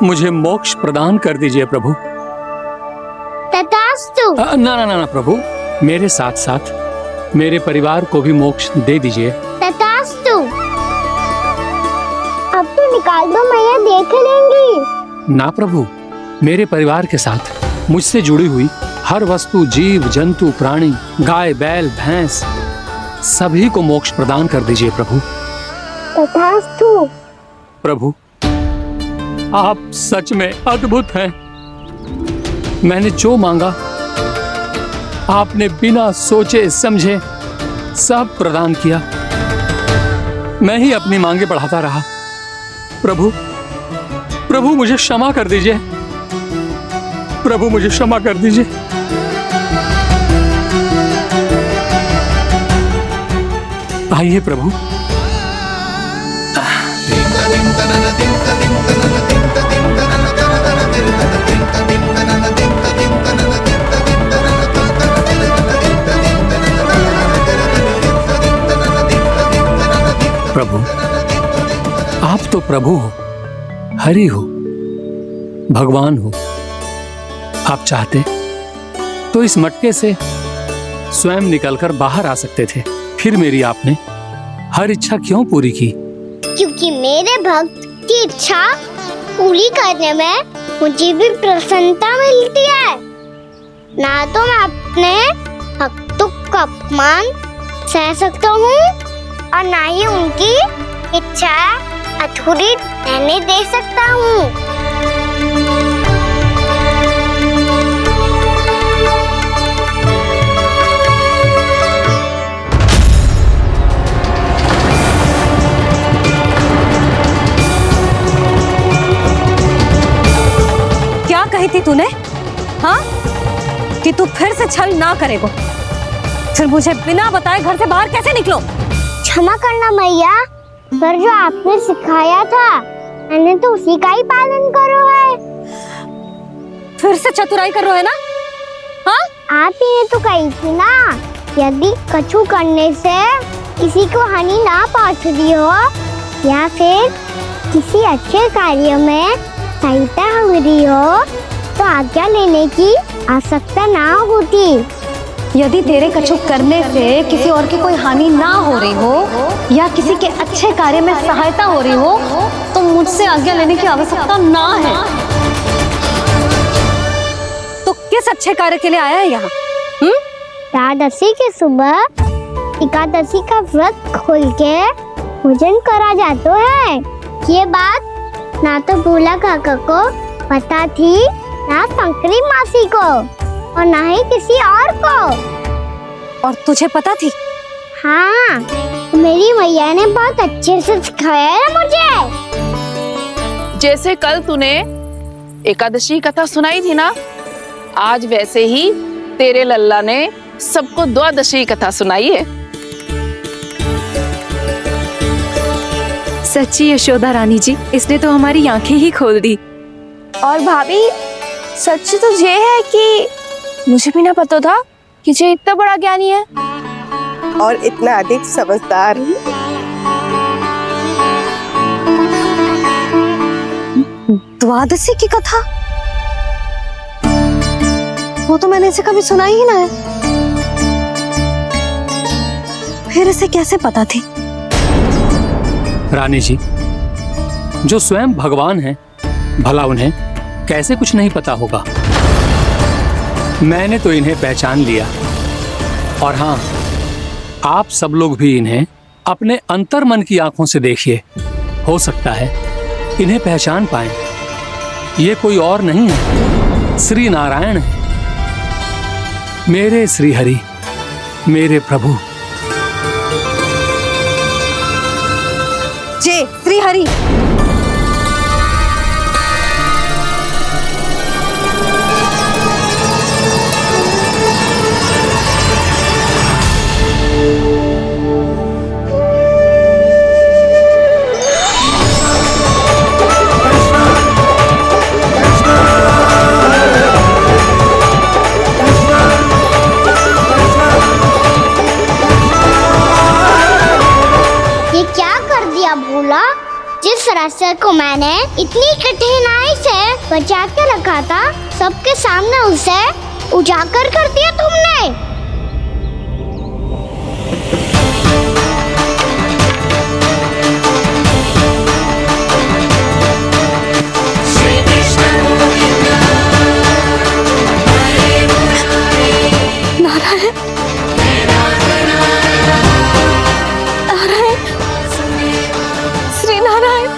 मुझे मोक्ष प्रदान कर दीजिए प्रभु। तथास्तु। ना ना ना प्रभु, मेरे साथ साथ मेरे परिवार को भी मोक्ष दे दीजिए। तथास्तु। अब तो निकाल दो, मैया देख लेंगी। ना प्रभु, मेरे परिवार के साथ मुझसे जुड़ी हुई हर वस्तु, जीव जंतु, प्राणी, गाय बैल भैंस, सभी को मोक्ष प्रदान कर दीजिए प्रभु। तथास्तु। प्रभु, आप सच में अद्भुत हैं। मैंने जो मांगा आपने बिना सोचे समझे सब प्रदान किया। मैं ही अपनी मांगे बढ़ाता रहा। प्रभु, प्रभु मुझे क्षमा कर दीजिए। प्रभु मुझे क्षमा कर दीजिए। आइए प्रभु। प्रभु, आप तो प्रभु हो, हरि हो, भगवान हो। आप चाहते तो इस मटके से स्वयं निकलकर बाहर आ सकते थे, फिर मेरी आपने हर इच्छा क्यों पूरी की? क्योंकि मेरे भक्त की इच्छा पूरी करने में मुझे भी प्रसन्नता मिलती है। ना तो मैं अपने भक्तों का अपमान सह सकता हूँ और ना ही उनकी इच्छा अधूरी रहने दे सकता हूँ। क्या कही थी तूने? हाँ, कि तू फिर से छल ना करेगा। फिर मुझे बिना बताए घर से बाहर कैसे निकलो? क्षमा करना मैया, पर जो आपने सिखाया था मैंने तो उसी का ही पालन करो है। फिर से चतुराई कर रहे हो ना? हाँ? आप ही ने तो कही थी ना, यदि कछु करने से किसी को हानि ना पहुंच रही हो या फिर किसी अच्छे कार्य में सहायता हो रही हो तो आज्ञा लेने की आवश्यकता ना होती। यदि तेरे कछु करने से किसी और की कोई हानि ना हो रही हो या किसी के अच्छे कार्य में सहायता हो रही हो तो मुझसे आज्ञा लेने की आवश्यकता ना है। तो किस अच्छे कार्य के लिए आया है यहाँ? एकादशी के सुबह एकादशी का व्रत खोल के भोजन करा जाता है। ये बात ना तो भोला काका को पता थी, ना शंकरी मासी को और ना ही किसी और को। और तुझे पता थी? हाँ, मेरी मैया ने बहुत अच्छे से सिखाया है मुझे। जैसे कल तूने एकादशी कथा सुनाई थी ना, आज वैसे ही तेरे लल्ला ने सबको द्वादशी कथा सुनाई है। सच्ची यशोदा रानी जी, इसने तो हमारी आंखें ही खोल दी। और भाभी, सच तो ये है कि मुझे भी ना पता था कि ये इतना बड़ा ज्ञानी है और इतना अधिक समझदार। द्वादशी की कथा? वो तो मैंने इसे कभी सुना ही ना है। फिर इसे कैसे पता थी? रानी जी, जो स्वयं भगवान हैं, भला उन्हें कैसे कुछ नहीं पता होगा? मैंने तो इन्हें पहचान लिया। और हाँ, आप सब लोग भी इन्हें अपने अंतर्मन की आंखों से देखिए, हो सकता है इन्हें पहचान पाएं। ये कोई और नहीं है, श्री नारायण है, मेरे श्री हरि, मेरे प्रभु। जय श्री हरि। मैंने इतनी कठिनाई से बचा के रखा था, सबके सामने उसे उजागर कर दिया तुमने। नारायण, नारायण, श्री नारायण।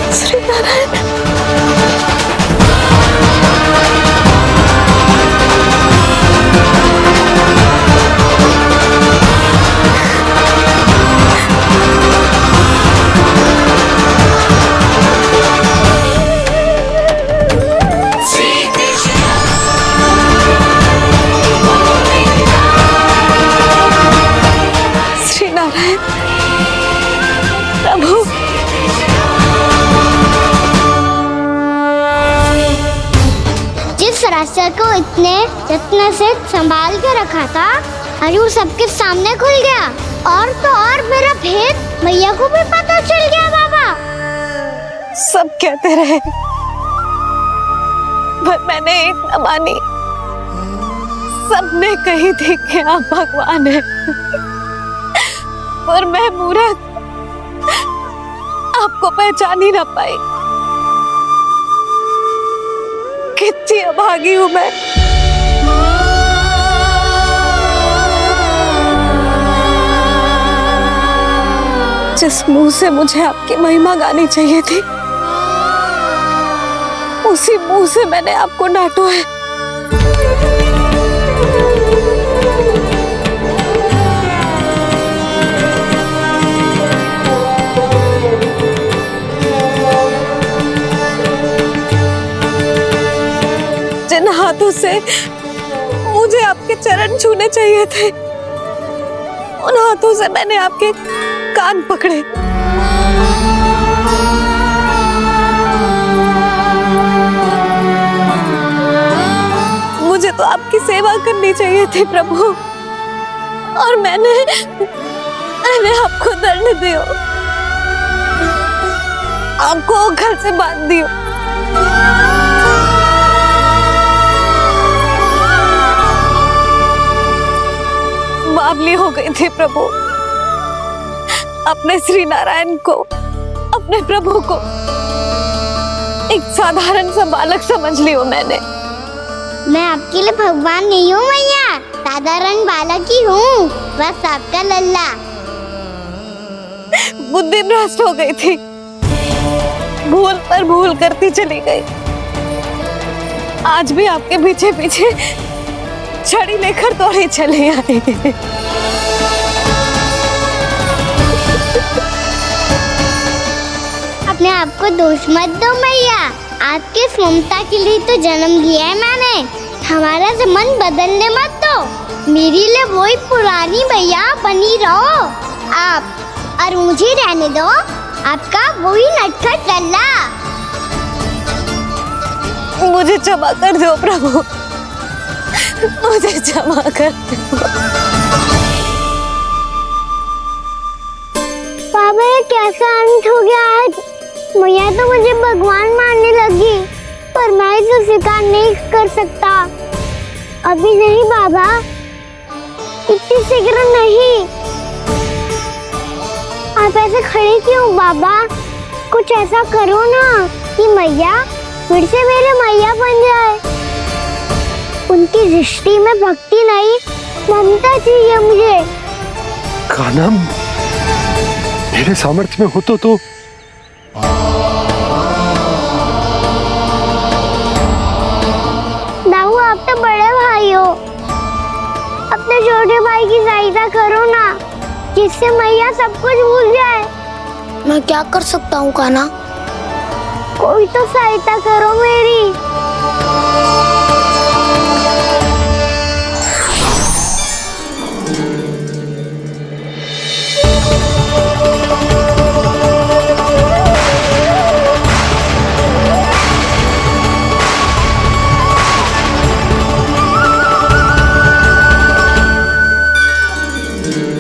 श्री नारायण। श्री नारायण प्रभु, जिस रास्ते को इतने यत्न से संभाल के रखा था, आज वो सबके सामने खुल गया। और तो और मेरा भेद मैया को भी पता चल गया। बाबा सब कहते रहे पर मैंने एक न मानी। सबने कही थी कि आप भगवान हैं, पर मैं मूर्ख आपको पहचान ही ना पाई। कितनी अभागी हूं मैं। जिस मुंह से मुझे आपकी महिमा गानी चाहिए थी, उसी मुंह से मैंने आपको डांटा है। जिन हाथों से मुझे आपके चरण छूने चाहिए थे, उन हाथों से मैंने आपके कान पकड़े। मुझे तो आपकी सेवा करनी चाहिए थी प्रभु, और मैंने आपको दंड दियो, आपको घर से बांध दियो। बावली हो गई थी प्रभु। अपने श्री नारायण को, अपने प्रभु को एक साधारण सा बालक समझ लियो मैंने। मैं आपके लिए भगवान नहीं हूँ मैया, साधारण बालक ही हूँ, बस आपका लल्ला। बुद्धि भ्रष्ट हो गई थी, भूल पर भूल करती चली गई। आज भी आपके पीछे पीछे छड़ी लेकर दौड़े चले आए। अपने आप को दोष मत दो मैया, आपके इस ममता के लिए तो जन्म लिया है मैंने। हमारा से मन बदलने मत दो। मेरे लिए वही पुरानी मैया बनी रहो आप, और मुझे रहने दो आपका वही नटखट लल्ला। मुझे क्षमा कर दो प्रभु, मुझे क्षमा कर दो। बाबा ये कैसा अंत हो गया आज? मैया तो मुझे भगवान मानने लगी, पर मैं इसे स्वीकार नहीं कर सकता। अभी नहीं बाबा, इतनी शीघ्र नहीं। आप ऐसे खड़े क्यों बाबा? कुछ ऐसा करो ना कि मैया फिर से मेरे मैया बन जाए। उनकी दृष्टि में भक्ति नहीं, ममता चाहिए मुझे। कान्हा, मेरे सामर्थ्य में हो तो दाऊ, आप तो बड़े भाई हो, अपने छोटे भाई की सहायता करो ना, जिससे मैया सब कुछ भूल जाए। मैं क्या कर सकता हूँ कान्हा? कोई तो सहायता करो मेरी।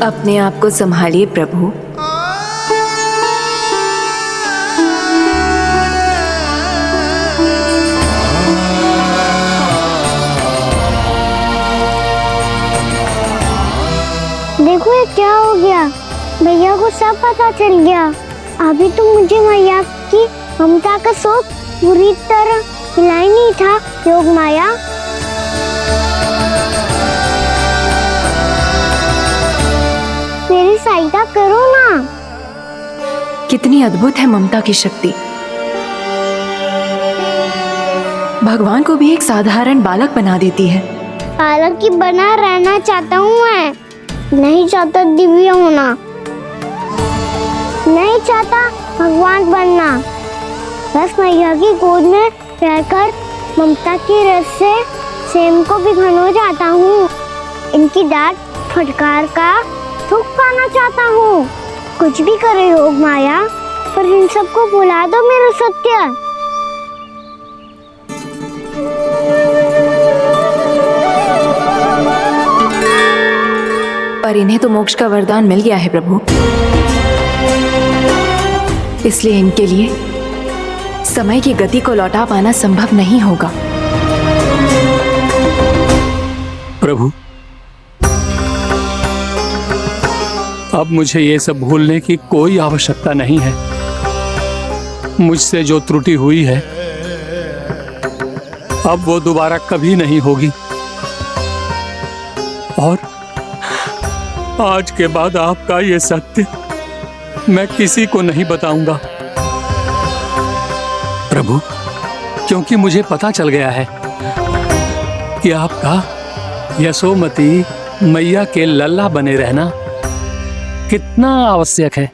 अपने आप को संभालिए प्रभु। देखो ये क्या हो गया, भैया को सब पता चल गया। अभी तो मुझे मैया की ममता का शौक पूरी तरह खिला ही नहीं था। योग माया, मेरी सहायता करो ना। कितनी अद्भुत है ममता की शक्ति। भगवान को भी एक साधारण बालक बना देती है। बालक की बना रहना चाहता हूँ मैं, नहीं चाहता दिव्य होना, नहीं चाहता भगवान बनना। बस मैया की गोद में रहकर ममता की रस से सेम को भिगो जाता हूँ। इनकी डांट फटकार का सुख पाना चाहता हूँ। कुछ भी करे योग माया, पर इन सबको भुला दो मेरा सत्य। पर इन्हें तो मोक्ष का वरदान मिल गया है प्रभु, इसलिए इनके लिए समय की गति को लौटा पाना संभव नहीं होगा। प्रभु, अब मुझे ये सब भूलने की कोई आवश्यकता नहीं है। मुझसे जो त्रुटि हुई है अब वो दोबारा कभी नहीं होगी, और आज के बाद आपका ये सत्य मैं किसी को नहीं बताऊंगा प्रभु, क्योंकि मुझे पता चल गया है कि आपका यशोमती मैया के लल्ला बने रहना कितना आवश्यक है।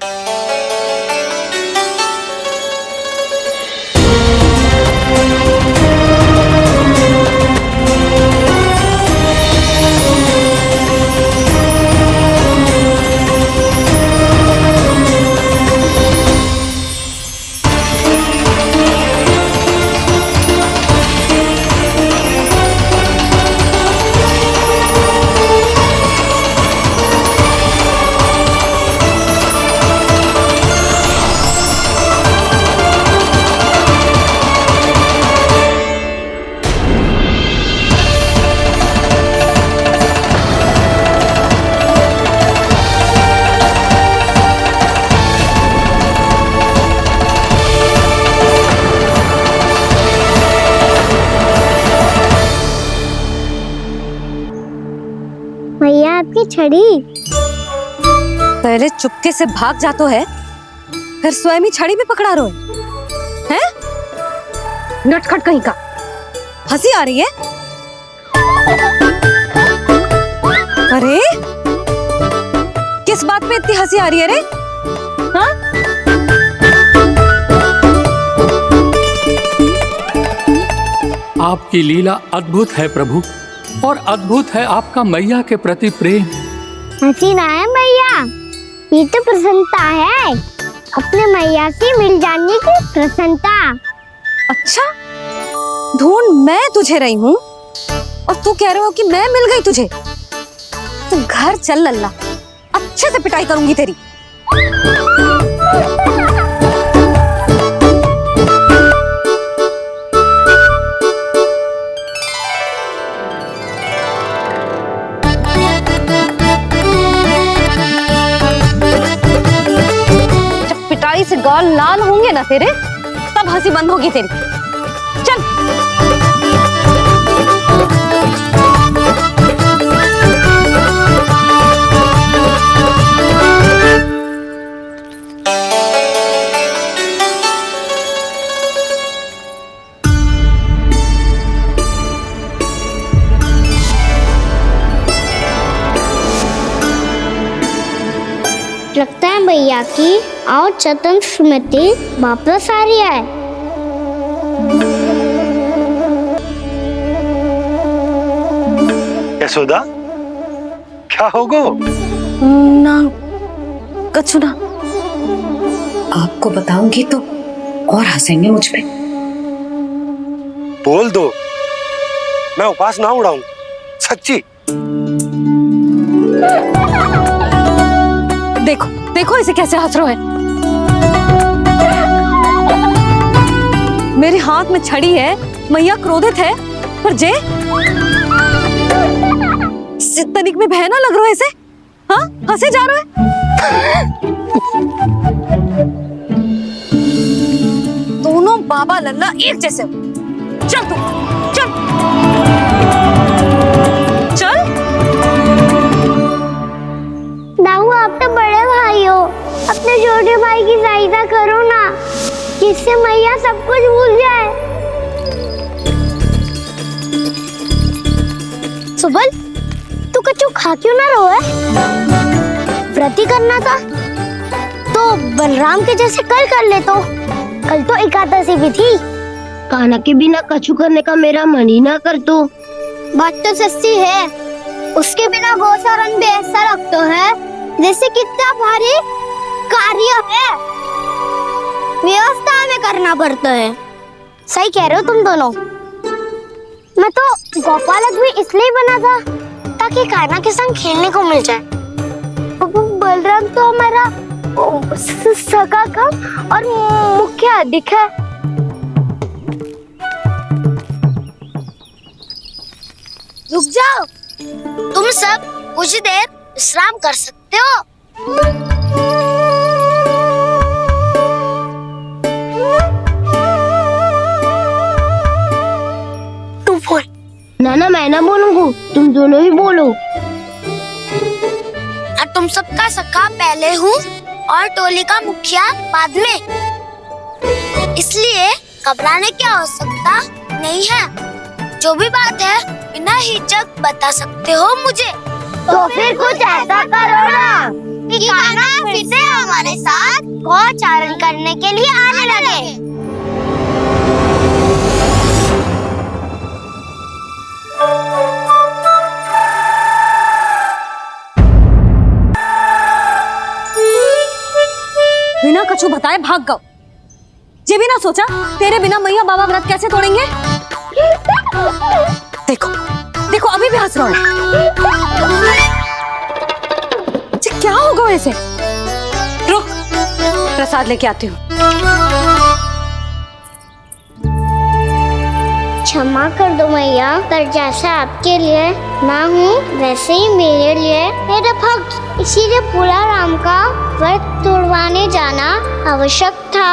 भैया आपकी छड़ी। पहले चुपके से भाग जातो है, फिर स्वयं ही छड़ी भी पकड़ा रोए हैं? नटखट कहीं का। हंसी आ रही है? अरे किस बात पे इतनी हंसी आ रही है रे? हाँ? आपकी लीला अद्भुत है प्रभु, और अद्भुत है आपका मैया के प्रति प्रेम। हंसी ना है मैया, ये तो प्रसन्नता है, अपने मैया से मिल जाने की प्रसन्नता। अच्छा, ढूंढ मैं तुझे रही हूँ और तू कह रहे हो कि मैं मिल गई तुझे? तू घर चल लल्ला, अच्छे से पिटाई करूंगी तेरी। पिटाई से गाल लाल होंगे ना तेरे, तब हंसी बंद होगी तेरी। चल। लगता है भैया की और चतन स्मृति वापस आ रही है। यशोदा, क्या होगो? ना कछु ना। आपको बताऊंगी तो और हंसेंगे मुझ पे। बोल दो, मैं उपवास ना उड़ाऊं, सच्ची। देखो देखो इसे कैसे हंस रहा है। मेरे हाथ में छड़ी है, मैया क्रोधित है, पर जे तनिक में भय ना लग रहा है इसे। हाँ, हंसे जा रहा है। दोनों बाबा लल्ला एक जैसे। चल तू, चल चल। दाऊ, आप तो बड़े भाई हो, अपने छोटे भाई की सहायता करो ना, जिससे मैया सब कुछ भूल जाए। सुबल, तू कच्चू खा क्यों ना रो है? व्रत ही करना था तो बलराम के जैसे कल कर ले। तो कल तो एकादशी भी थी। कान्हा के बिना कछु करने का मेरा मन ही ना कर। तो बात तो सच्ची है, उसके बिना गोचारण भी ऐसा लगता है जैसे कितना भारी कार्य है, व्यवस्था में करना पड़ता है। सही कह रहे हो तुम दोनों। मैं तो गोपालक भी इसलिए बना था ताकि कान्हा के संग खेलने को मिल जाए। बलराम तो हमारा सगा कम और मुख्य अधिक है। रुक जाओ, तुम सब कुछ देर विश्राम कर सकते हो। तू बोल। ना मैं ना बोलूंगा, तुम दोनों ही बोलो। और तुम सबका सखा पहले हूँ और टोली का मुखिया बाद में, इसलिए घबराने की आवश्यकता नहीं है। जो भी बात है बिना हिचक बता सकते हो मुझे। तो फिर कुछ ऐसा करो ना कि कान्हा फिर से हमारे साथ गोचारण करने के लिए आने लगे। बिना कछु बताए भाग गओ। ये भी ना सोचा तेरे बिना मैया बाबा व्रत कैसे तोड़ेंगे। देखो देखो अभी भी हंस रहा है। क्या होगा वैसे? रुक, प्रसाद लेके आती हूँ। क्षमा कर दो मैया, पर जैसा आपके लिए ना हूँ वैसे ही मेरे लिए मेरा भक्त, इसीलिए भोला राम का व्रत तोड़वाने जाना आवश्यक था।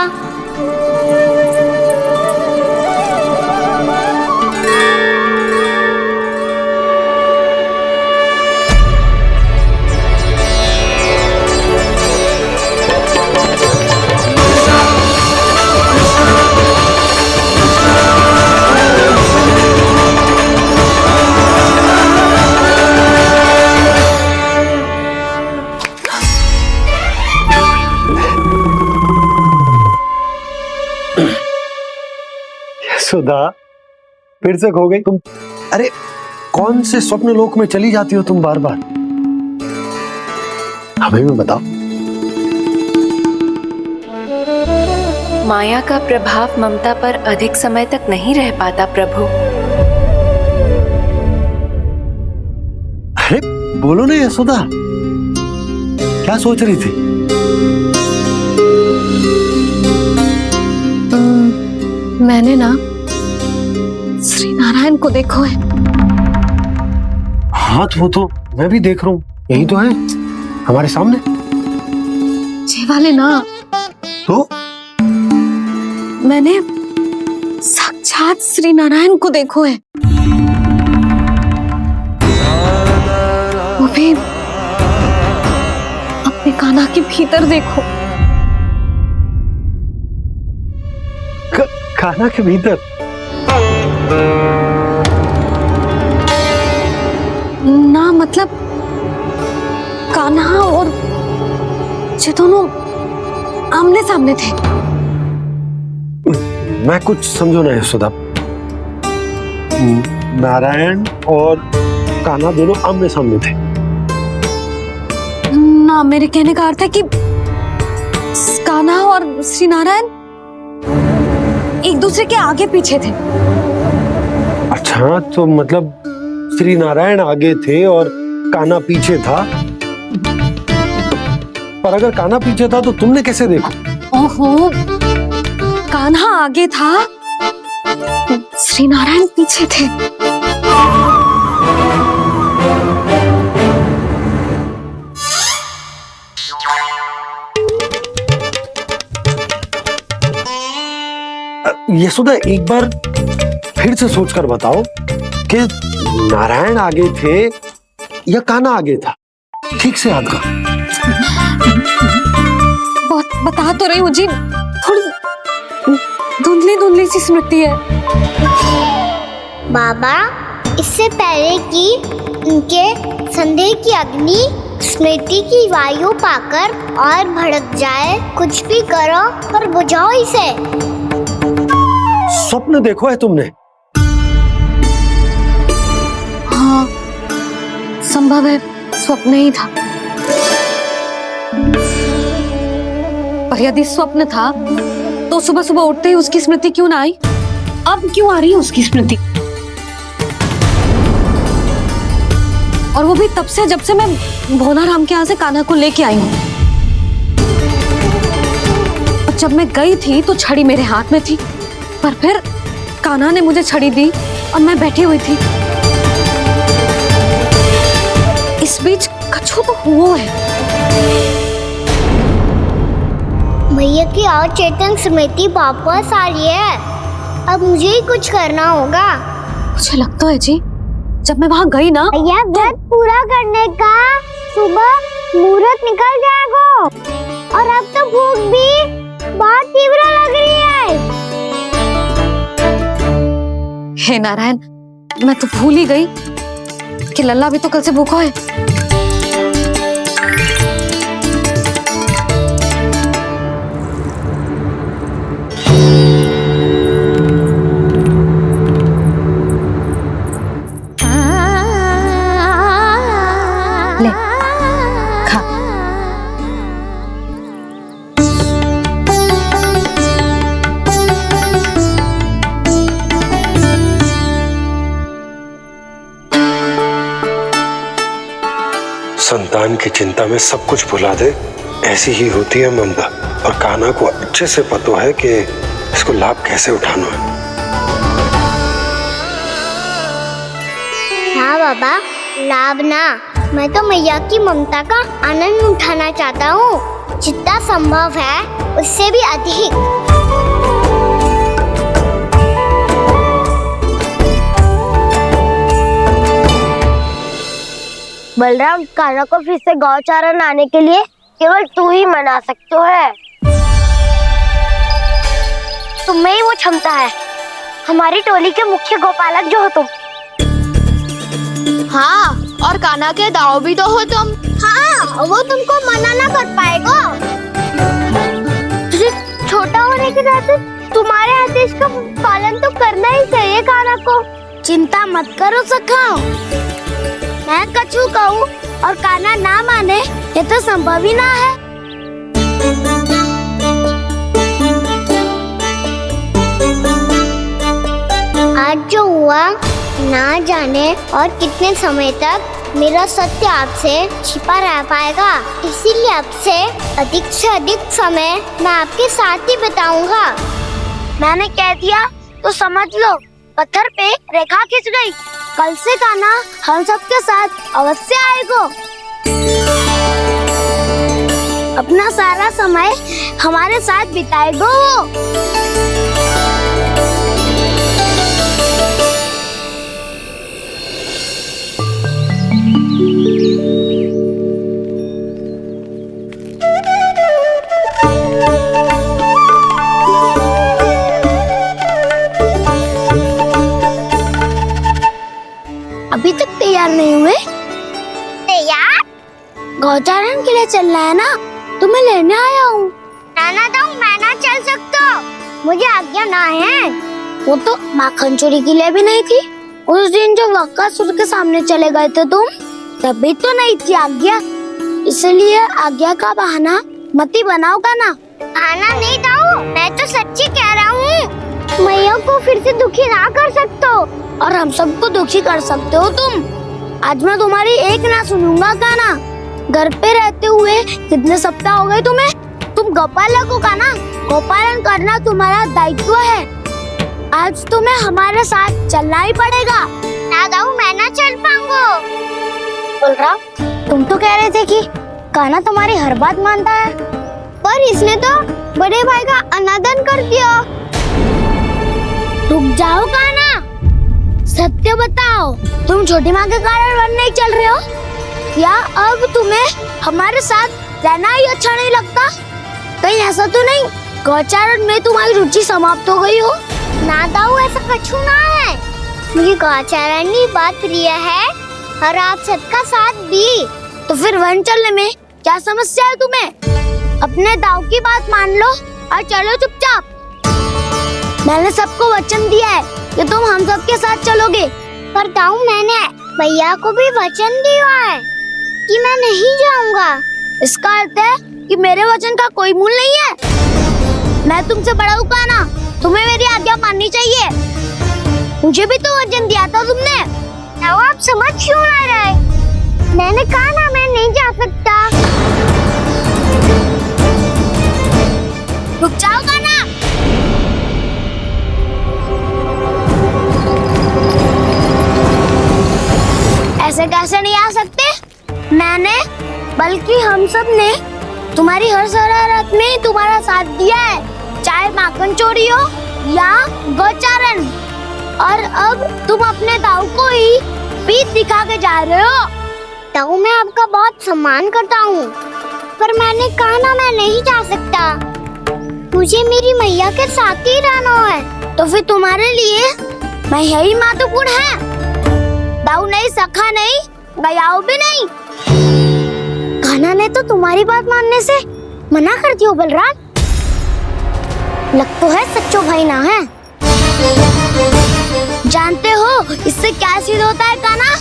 सुधा, फिर से खो गई तुम। अरे कौन से स्वप्न लोक में चली जाती हो तुम बार बार? हमें भी बताओ। माया का प्रभाव ममता पर अधिक समय तक नहीं रह पाता प्रभु। अरे बोलो ना यशोदा, क्या सोच रही थी? मैंने ना श्री नारायण को देखो है। हाँ तो वो तो मैं भी देख रहा हूँ, यही तो है हमारे सामने। ये वाले ना तो मैंने साक्षात श्री नारायण को देखो है, वो भी अपने कान्हा के भीतर देखो। कान्हा के भीतर? ना मतलब कान्हा और ये दोनों आमने सामने थे। मैं कुछ समझो ना यशोदा। नारायण और कान्हा दोनों आमने सामने थे? ना, मेरे कहने का अर्थ है कि कान्हा और श्री नारायण एक दूसरे के आगे पीछे थे। अच्छा, तो मतलब श्री नारायण आगे थे और कान्हा पीछे था। पर अगर कान्हा पीछे था तो तुमने कैसे देखा? ओहो, कान्हा आगे था, श्री नारायण पीछे थे। यशोदा, एक बार फिर से सोचकर बताओ कि नारायण आगे थे या कान्हा आगे था? ठीक से याद करो। बता तो रही हूँ जी, थोड़ी धुंधली धुंधली सी स्मृति है। बाबा, इससे पहले कि उनके संदेह की अग्नि स्मृति की वायु पाकर और भड़क जाए, कुछ भी करो पर बुझाओ इसे। स्वप्न देखो है तुमने? हाँ, संभव है स्वप्न ही था। पर यदि स्वप्न था तो सुबह सुबह उठते ही उसकी स्मृति क्यों ना आई? अब क्यों आ रही है उसकी स्मृति? और वो भी तब से जब से मैं भोनाराम के यहाँ से कान्हा को लेके आई हूँ। और जब मैं गई थी तो छड़ी मेरे हाथ में थी, पर फिर कान्हा ने मुझे छड़ी दी और मैं बैठी हुई थी। इस बीच कछु तो हुआ है। भैया की अचेतन स्मृति वापस आ रही है। अब मुझे ही कुछ करना होगा। मुझे लगता है जी, जब मैं वहाँ गई ना, भैया व्रत पूरा करने का सुबह मुहूर्त निकल जाएगा और अब तो भूख भी बहुत तीव्र लग रही है। हे नारायण, मैं तो भूल ही गई कि लल्ला भी तो कल से भूखा है। ले, खा। संतान की चिंता में सब कुछ भुला दे, ऐसी ही होती है ममता। और कान्हा को अच्छे से पता है कि इसको लाभ कैसे उठाना है। हाँ बाबा, लाभ ना, मैं तो मैया की ममता का आनंद उठाना चाहता हूँ, जितना संभव है उससे भी अधिक। बलराम, कान्हा को फिर से गौचारण आने के लिए केवल तू ही मना सकते है। तुम्हें ही वो क्षमता है, हमारी टोली के मुख्य गोपालक जो हो तुम। हाँ, और कान्हा के दाव भी तो हो तुम। हाँ, वो तुमको मना ना कर पाएगा। तुझे छोटा होने के नाते तुम्हारे आदेश का पालन तो करना ही चाहिए कान्हा को। चिंता मत करो सखा, मैं कछु कहूँ और कान्हा ना माने, ये तो संभव ही ना है। आज जो हुआ ना जाने और कितने समय तक मेरा सत्य आपसे छिपा रह पाएगा, इसीलिए आपसे अधिक से अधिक समय मैं आपके साथ ही बिताऊंगा। मैंने कह दिया तो समझ लो, पत्थर पे रेखा खिंच गई। कल से कान्हा हम सबके साथ अवश्य आएगा। अपना सारा समय हमारे साथ बिताएगा वो। अभी तक तैयार नहीं हुए? तैयार? गौचारण के लिए चलना है ना, तुम्हें लेने आया हूँ। नाना तो मैं ना चल सकता, मुझे आज्ञा ना है। वो तो माखन चोरी के लिए भी नहीं थी। उस दिन जो वक्कासुर के सामने चले गए थे तुम, तभी तो नहीं थी आज्ञा। इसलिए आज्ञा का बहाना मत ही बनाओगा ना। बहाना नहीं दो, मैं तो सच्ची कह रहा हूँ। मैया को फिर से दुखी ना कर सकते हो और हम सबको दुखी कर सकते हो तुम। आज मैं तुम्हारी एक ना सुनूंगा कान्हा, घर पे रहते हुए कितने सप्ताह हो गए तुम्हें? तुम गोपालक हो कान्हा। गोपालन करना तुम्हारा दायित्व है। आज तुम्हें हमारे साथ चलना ही पड़ेगा। ना दाऊ, मैं ना चल पाऊंगा। बलराम, तुम तो कह रहे थे कि कान्हा तुम्हारी हर बात मानता है, पर इसने तो बड़े भाई का अनादर कर दिया। रुक जाओ कान्हा, सत्य बताओ, तुम छोटी माँ के कारण वन नहीं चल रहे हो या अब तुम्हें हमारे साथ रहना ही अच्छा नहीं लगता? कहीं ऐसा तो नहीं गौचारण में तुम्हारी रुचि समाप्त हो गई हो? ना दाऊ, ऐसा कछु ना है। मुझे गौचारण की बात प्रिय है और आप सबका साथ भी। तो फिर वन चलने में क्या समस्या है तुम्हें? अपने दाऊ की बात मान लो और चलो चुपचाप। मैंने सबको वचन दिया है कि तुम हम सबके साथ चलोगे। पर दाऊ, मैंने भैया को भी वचन दिया है कि मैं नहीं जाऊंगा। इसका अर्थ है कि मेरे वचन का कोई मूल नहीं है। मैं तुमसे बड़ा हूँ कान्हा, तुम्हें मेरी आज्ञा माननी चाहिए। मुझे भी तो वचन दिया था तुमने। आप समझ क्यों आ रहे? मैंने कहा ना मैं नहीं जा सकता। रुक जाओ कान्हा। ऐसे कैसे नहीं आ सकते? मैंने बल्कि हम सब ने तुम्हारी हर शरारत में तुम्हारा साथ दिया है, चाहे माखन चोरी हो या गोचारण। और अब तुम अपने दाऊ को ही पीठ दिखा के जा रहे हो। दाऊ, मैं आपका बहुत सम्मान करता हूँ, पर मैंने कहा ना मैं नहीं जा सकता। मुझे मेरी मैया के साथ ही रहना है। तो फिर तुम्हारे लिए मैं यही महत्वपूर्ण है। दाऊ नहीं, सखा नहीं, गयाऊ भी नहीं। कान्हा ने तो तुम्हारी बात मानने से मना कर दिया। बलराम, लग तो है सच्चो भाई ना है। जानते हो इससे क्या सिद्ध होता है कान्हा?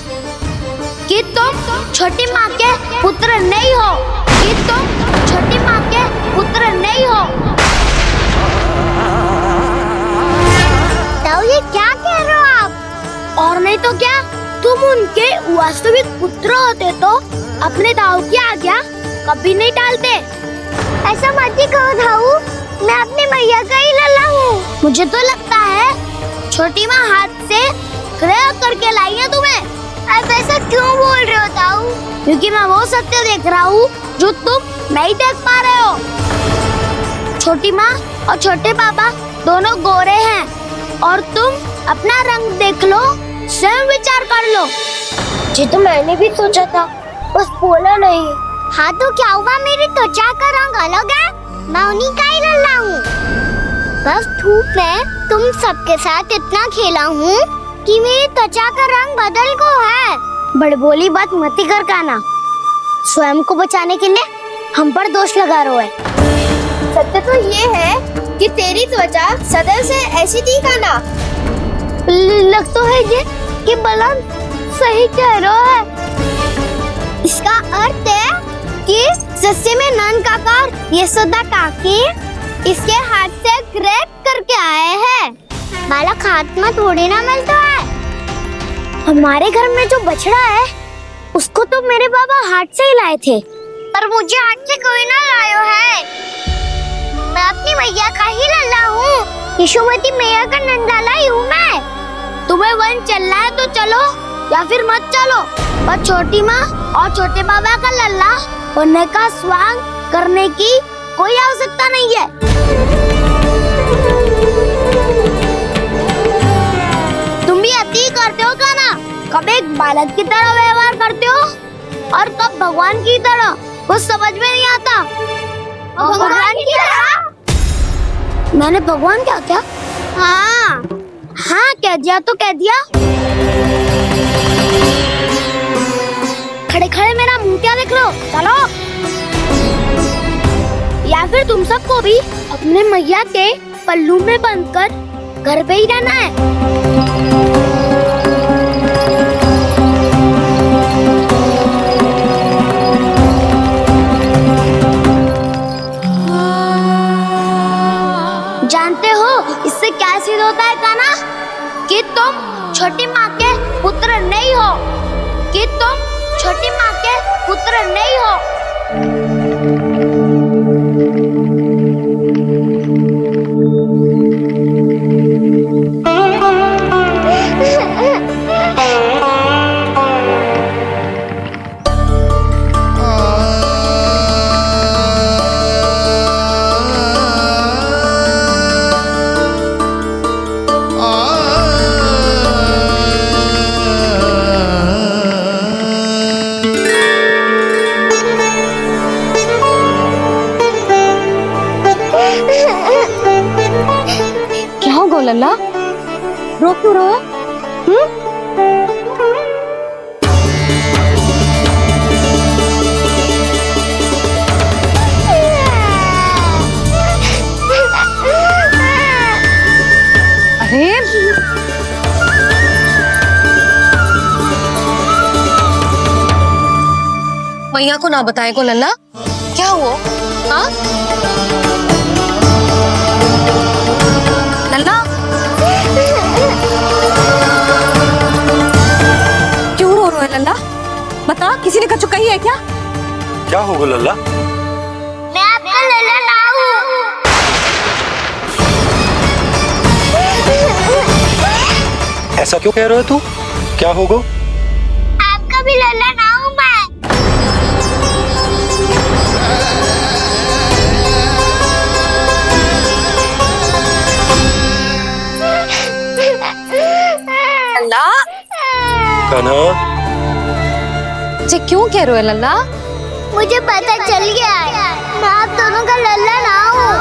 कि तुम छोटी माँ के पुत्र नहीं हो, कि तुम छोटी माँ के पुत्र नहीं हो। तो ये क्या कह रहे हो आप? और नहीं तो क्या, तुम उनके वास्तविक पुत्र होते तो अपने दाऊ की आज्ञा कभी नहीं टालते। ऐसा मत ही कहो दाऊ, मैं अपनी मैया का ही लल्ला हूँ। मुझे तो लगता है छोटी माँ हाथ से ग्रह करके लाई है तुम्हें। आप ऐसा क्यों बोल रहे हो दाऊ? क्योंकि मैं वो सत्य देख रहा हूँ जो तुम नहीं देख पा रहे हो। छोटी माँ और छोटे पापा दोनों गोरे हैं और तुम अपना रंग देख लो, स्वयं विचार कर लो। जी तो मैंने भी सोचा था, बस बोला नहीं। हाँ तो क्या हुआ, मेरी त्वचा का रंग अलग है, मैं उन्हीं का ही लल्ला हूँ। बस धूप में तुम सबके साथ इतना खेला हूँ कि मेरी त्वचा का रंग बदल को है। बड़बोली बात मत कर कान्हा, स्वयं को बचाने के लिए हम पर दोष लगा रहे है। सत्य तो ये है कि तेरी त्वचा सदैव से ऐसी थी कान्हा। लग तो है ये कि बलराम सही कह रहा है। इसका अर्थ है कि सस्ते में नन काकार यशोदा काकी इसके हाथ से ग्रेट करके आए हैं। बालक हाथ में थोड़ी ना मिलता है। हमारे घर में जो बछड़ा है उसको तो मेरे बाबा हाथ से ही लाए थे, पर मुझे हाथ से कोई ना लायो है। मैं अपनी मैया का ही लल्ला हूँ, यशोमती मैया का नंदलाला ही हूँ मैं। तुम्हें वन चलना है तो चलो या फिर मत चलो, पर छोटी माँ और छोटे बाबा का लल्ला होने का स्वांग करने की कोई आवश्यकता नहीं है। तुम भी अति करते हो कान्हा, कब एक बालक की तरह व्यवहार करते हो और कब भगवान की तरह, कुछ समझ में नहीं आता। भगवान की तरह? मैंने भगवान क्या क्या? हाँ हाँ कह दिया तो कह दिया। खड़े खड़े मेरा मुंह क्या देख रहे हो? चलो। या फिर तुम सबको भी अपने मैया के पल्लू में बंधकर घर पे ही रहना है। जानते हो इससे क्या सिद्ध होता है कान्हा? कि तुम छोटी माँ के पुत्र नहीं हो, कि तुम छोटी माँ के पुत्र नहीं हो। लल्ला? रो क्यों रहा है? अरे मैया को ना बताए को लल्ला, क्या हुआ? हाँ लल्ला, क्यों रो रहे हो लल्ला? बता, किसी ने कछु कही है क्या? क्या होगा लल्ला? मैं आपका लल्ला ना हूँ। ऐसा क्यों कह रहे हो तू? क्या होगा? आपका भी लल्ला ना हूँ मैं। लल्ला, कान्हा, जी क्यों कह रहे हो लल्ला? मुझे पता चल गया है, मैं आप दोनों का लल्ला ना हूँ।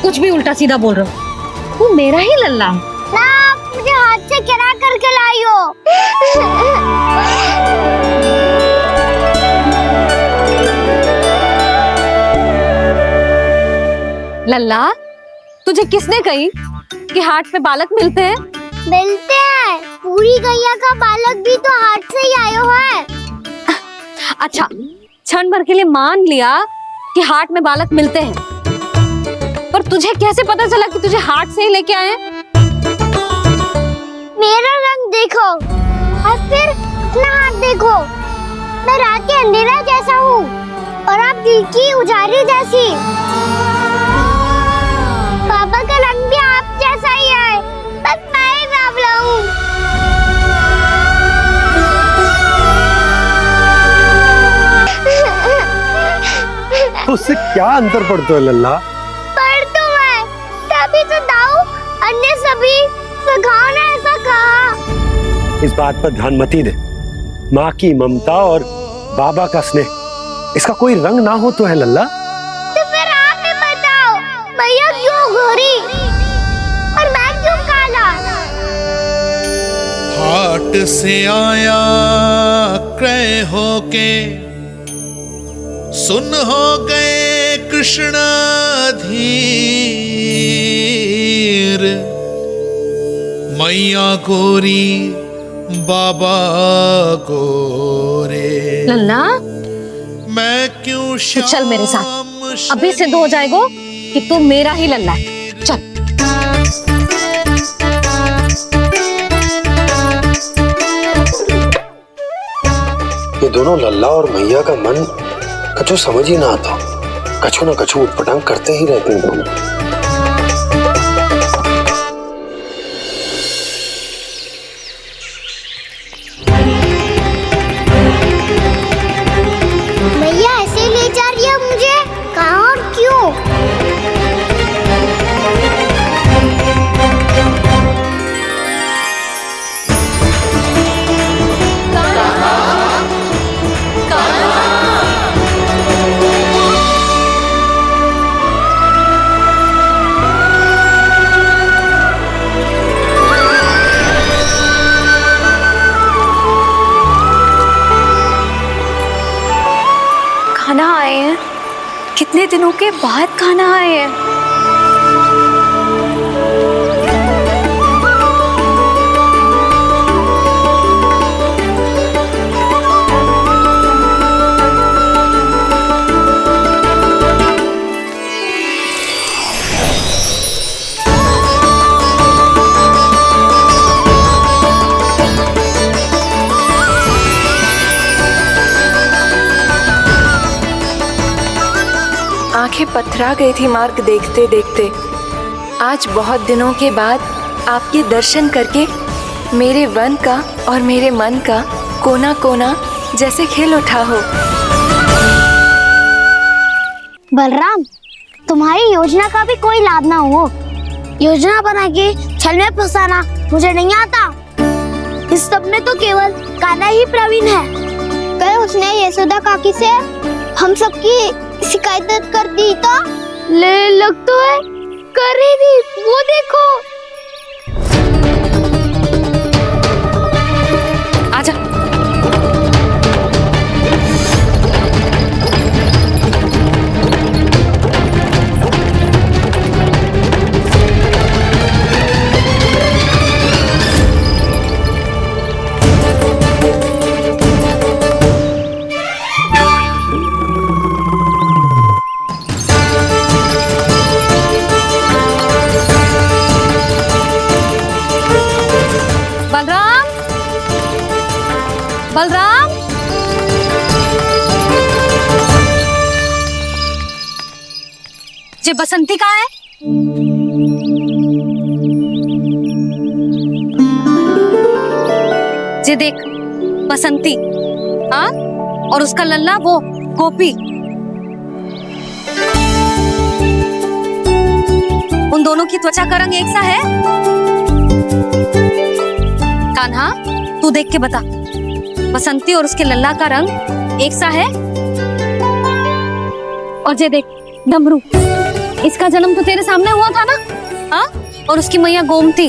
कुछ भी उल्टा सीधा बोल रहे हो, वो मेरा ही लल्ला है ना। आप मुझे हाथ से गिरा करके लाई हो। लल्ला, तुझे किसने कही कि हाट में बालक मिलते हैं? मिलते हैं, पूरी गैया का बालक भी तो हाट से ही आयो है। अच्छा, क्षण भर के लिए मान लिया कि हाट में बालक मिलते हैं, पर तुझे कैसे पता चला कि तुझे हाट से ही लेके आए? मेरा रंग देखो और फिर अपना हाथ देखो। मैं रात के अंधेरा जैसा हूँ और आप दिल की उजारी जैसी। पापा का रंग भी आप जैसा ही है, बस मैं ही बावला हूँ। उससे क्या अंतर पड़ता है लल्ला? पर तो मैं तभी तो दाऊ अन्य सभी सखाओ ने ऐसा कहा। इस बात पर ध्यान मत ही दे। माँ की ममता और बाबा का स्नेह, इसका कोई रंग ना हो तो है लल्ला? तो फिर आप ही बताओ, भैया क्यों गोरी और मैं क्यों काला? हाट से आया क्रय होके, सुन हो गए कृष्ण धीर। मैया गोरी बाबा गोरे। लल्ला, मैं क्यों तो चल मेरे साथ, अभी सिद्ध हो जाएगा कि तू मेरा ही लल्ला है। चल। ये दोनों लल्ला और मैया का मन कछु समझ ही ना आता, कछु ना कछु उटपटांग करते ही रहते हैं दोनों। भैया ऐसे ले जा रही है मुझे, कहाँ और क्यों? खाना आए हैं, कितने दिनों के बाद खाना आए हैं। आंखें पथरा गई थी मार्ग देखते देखते। आज बहुत दिनों के बाद आपके दर्शन करके मेरे वन का और मेरे मन का कोना कोना जैसे खिल उठा हो। बलराम, तुम्हारी योजना का भी कोई लाभ ना हो। योजना बना के छल में फंसाना मुझे नहीं आता। इस सब में तो केवल कान्हा ही प्रवीण है। कल उसने यशोदा काकी से हम सबकी शिकायत कर दी तो? ले लग तो है कर ही दी, वो देखो। आजा। बलराम, बलराम, जे बसंती कहाँ है? जे देख बसंती, हाँ, और उसका लल्ला वो गोपी, उन दोनों की त्वचा का रंग एक सा है? कान्हा, तू देख के बता, बसंती और उसके लल्ला का रंग एक सा है? और ये देख डमरू, इसका जन्म तो तेरे सामने हुआ था ना? हाँ, और उसकी मैया गोमती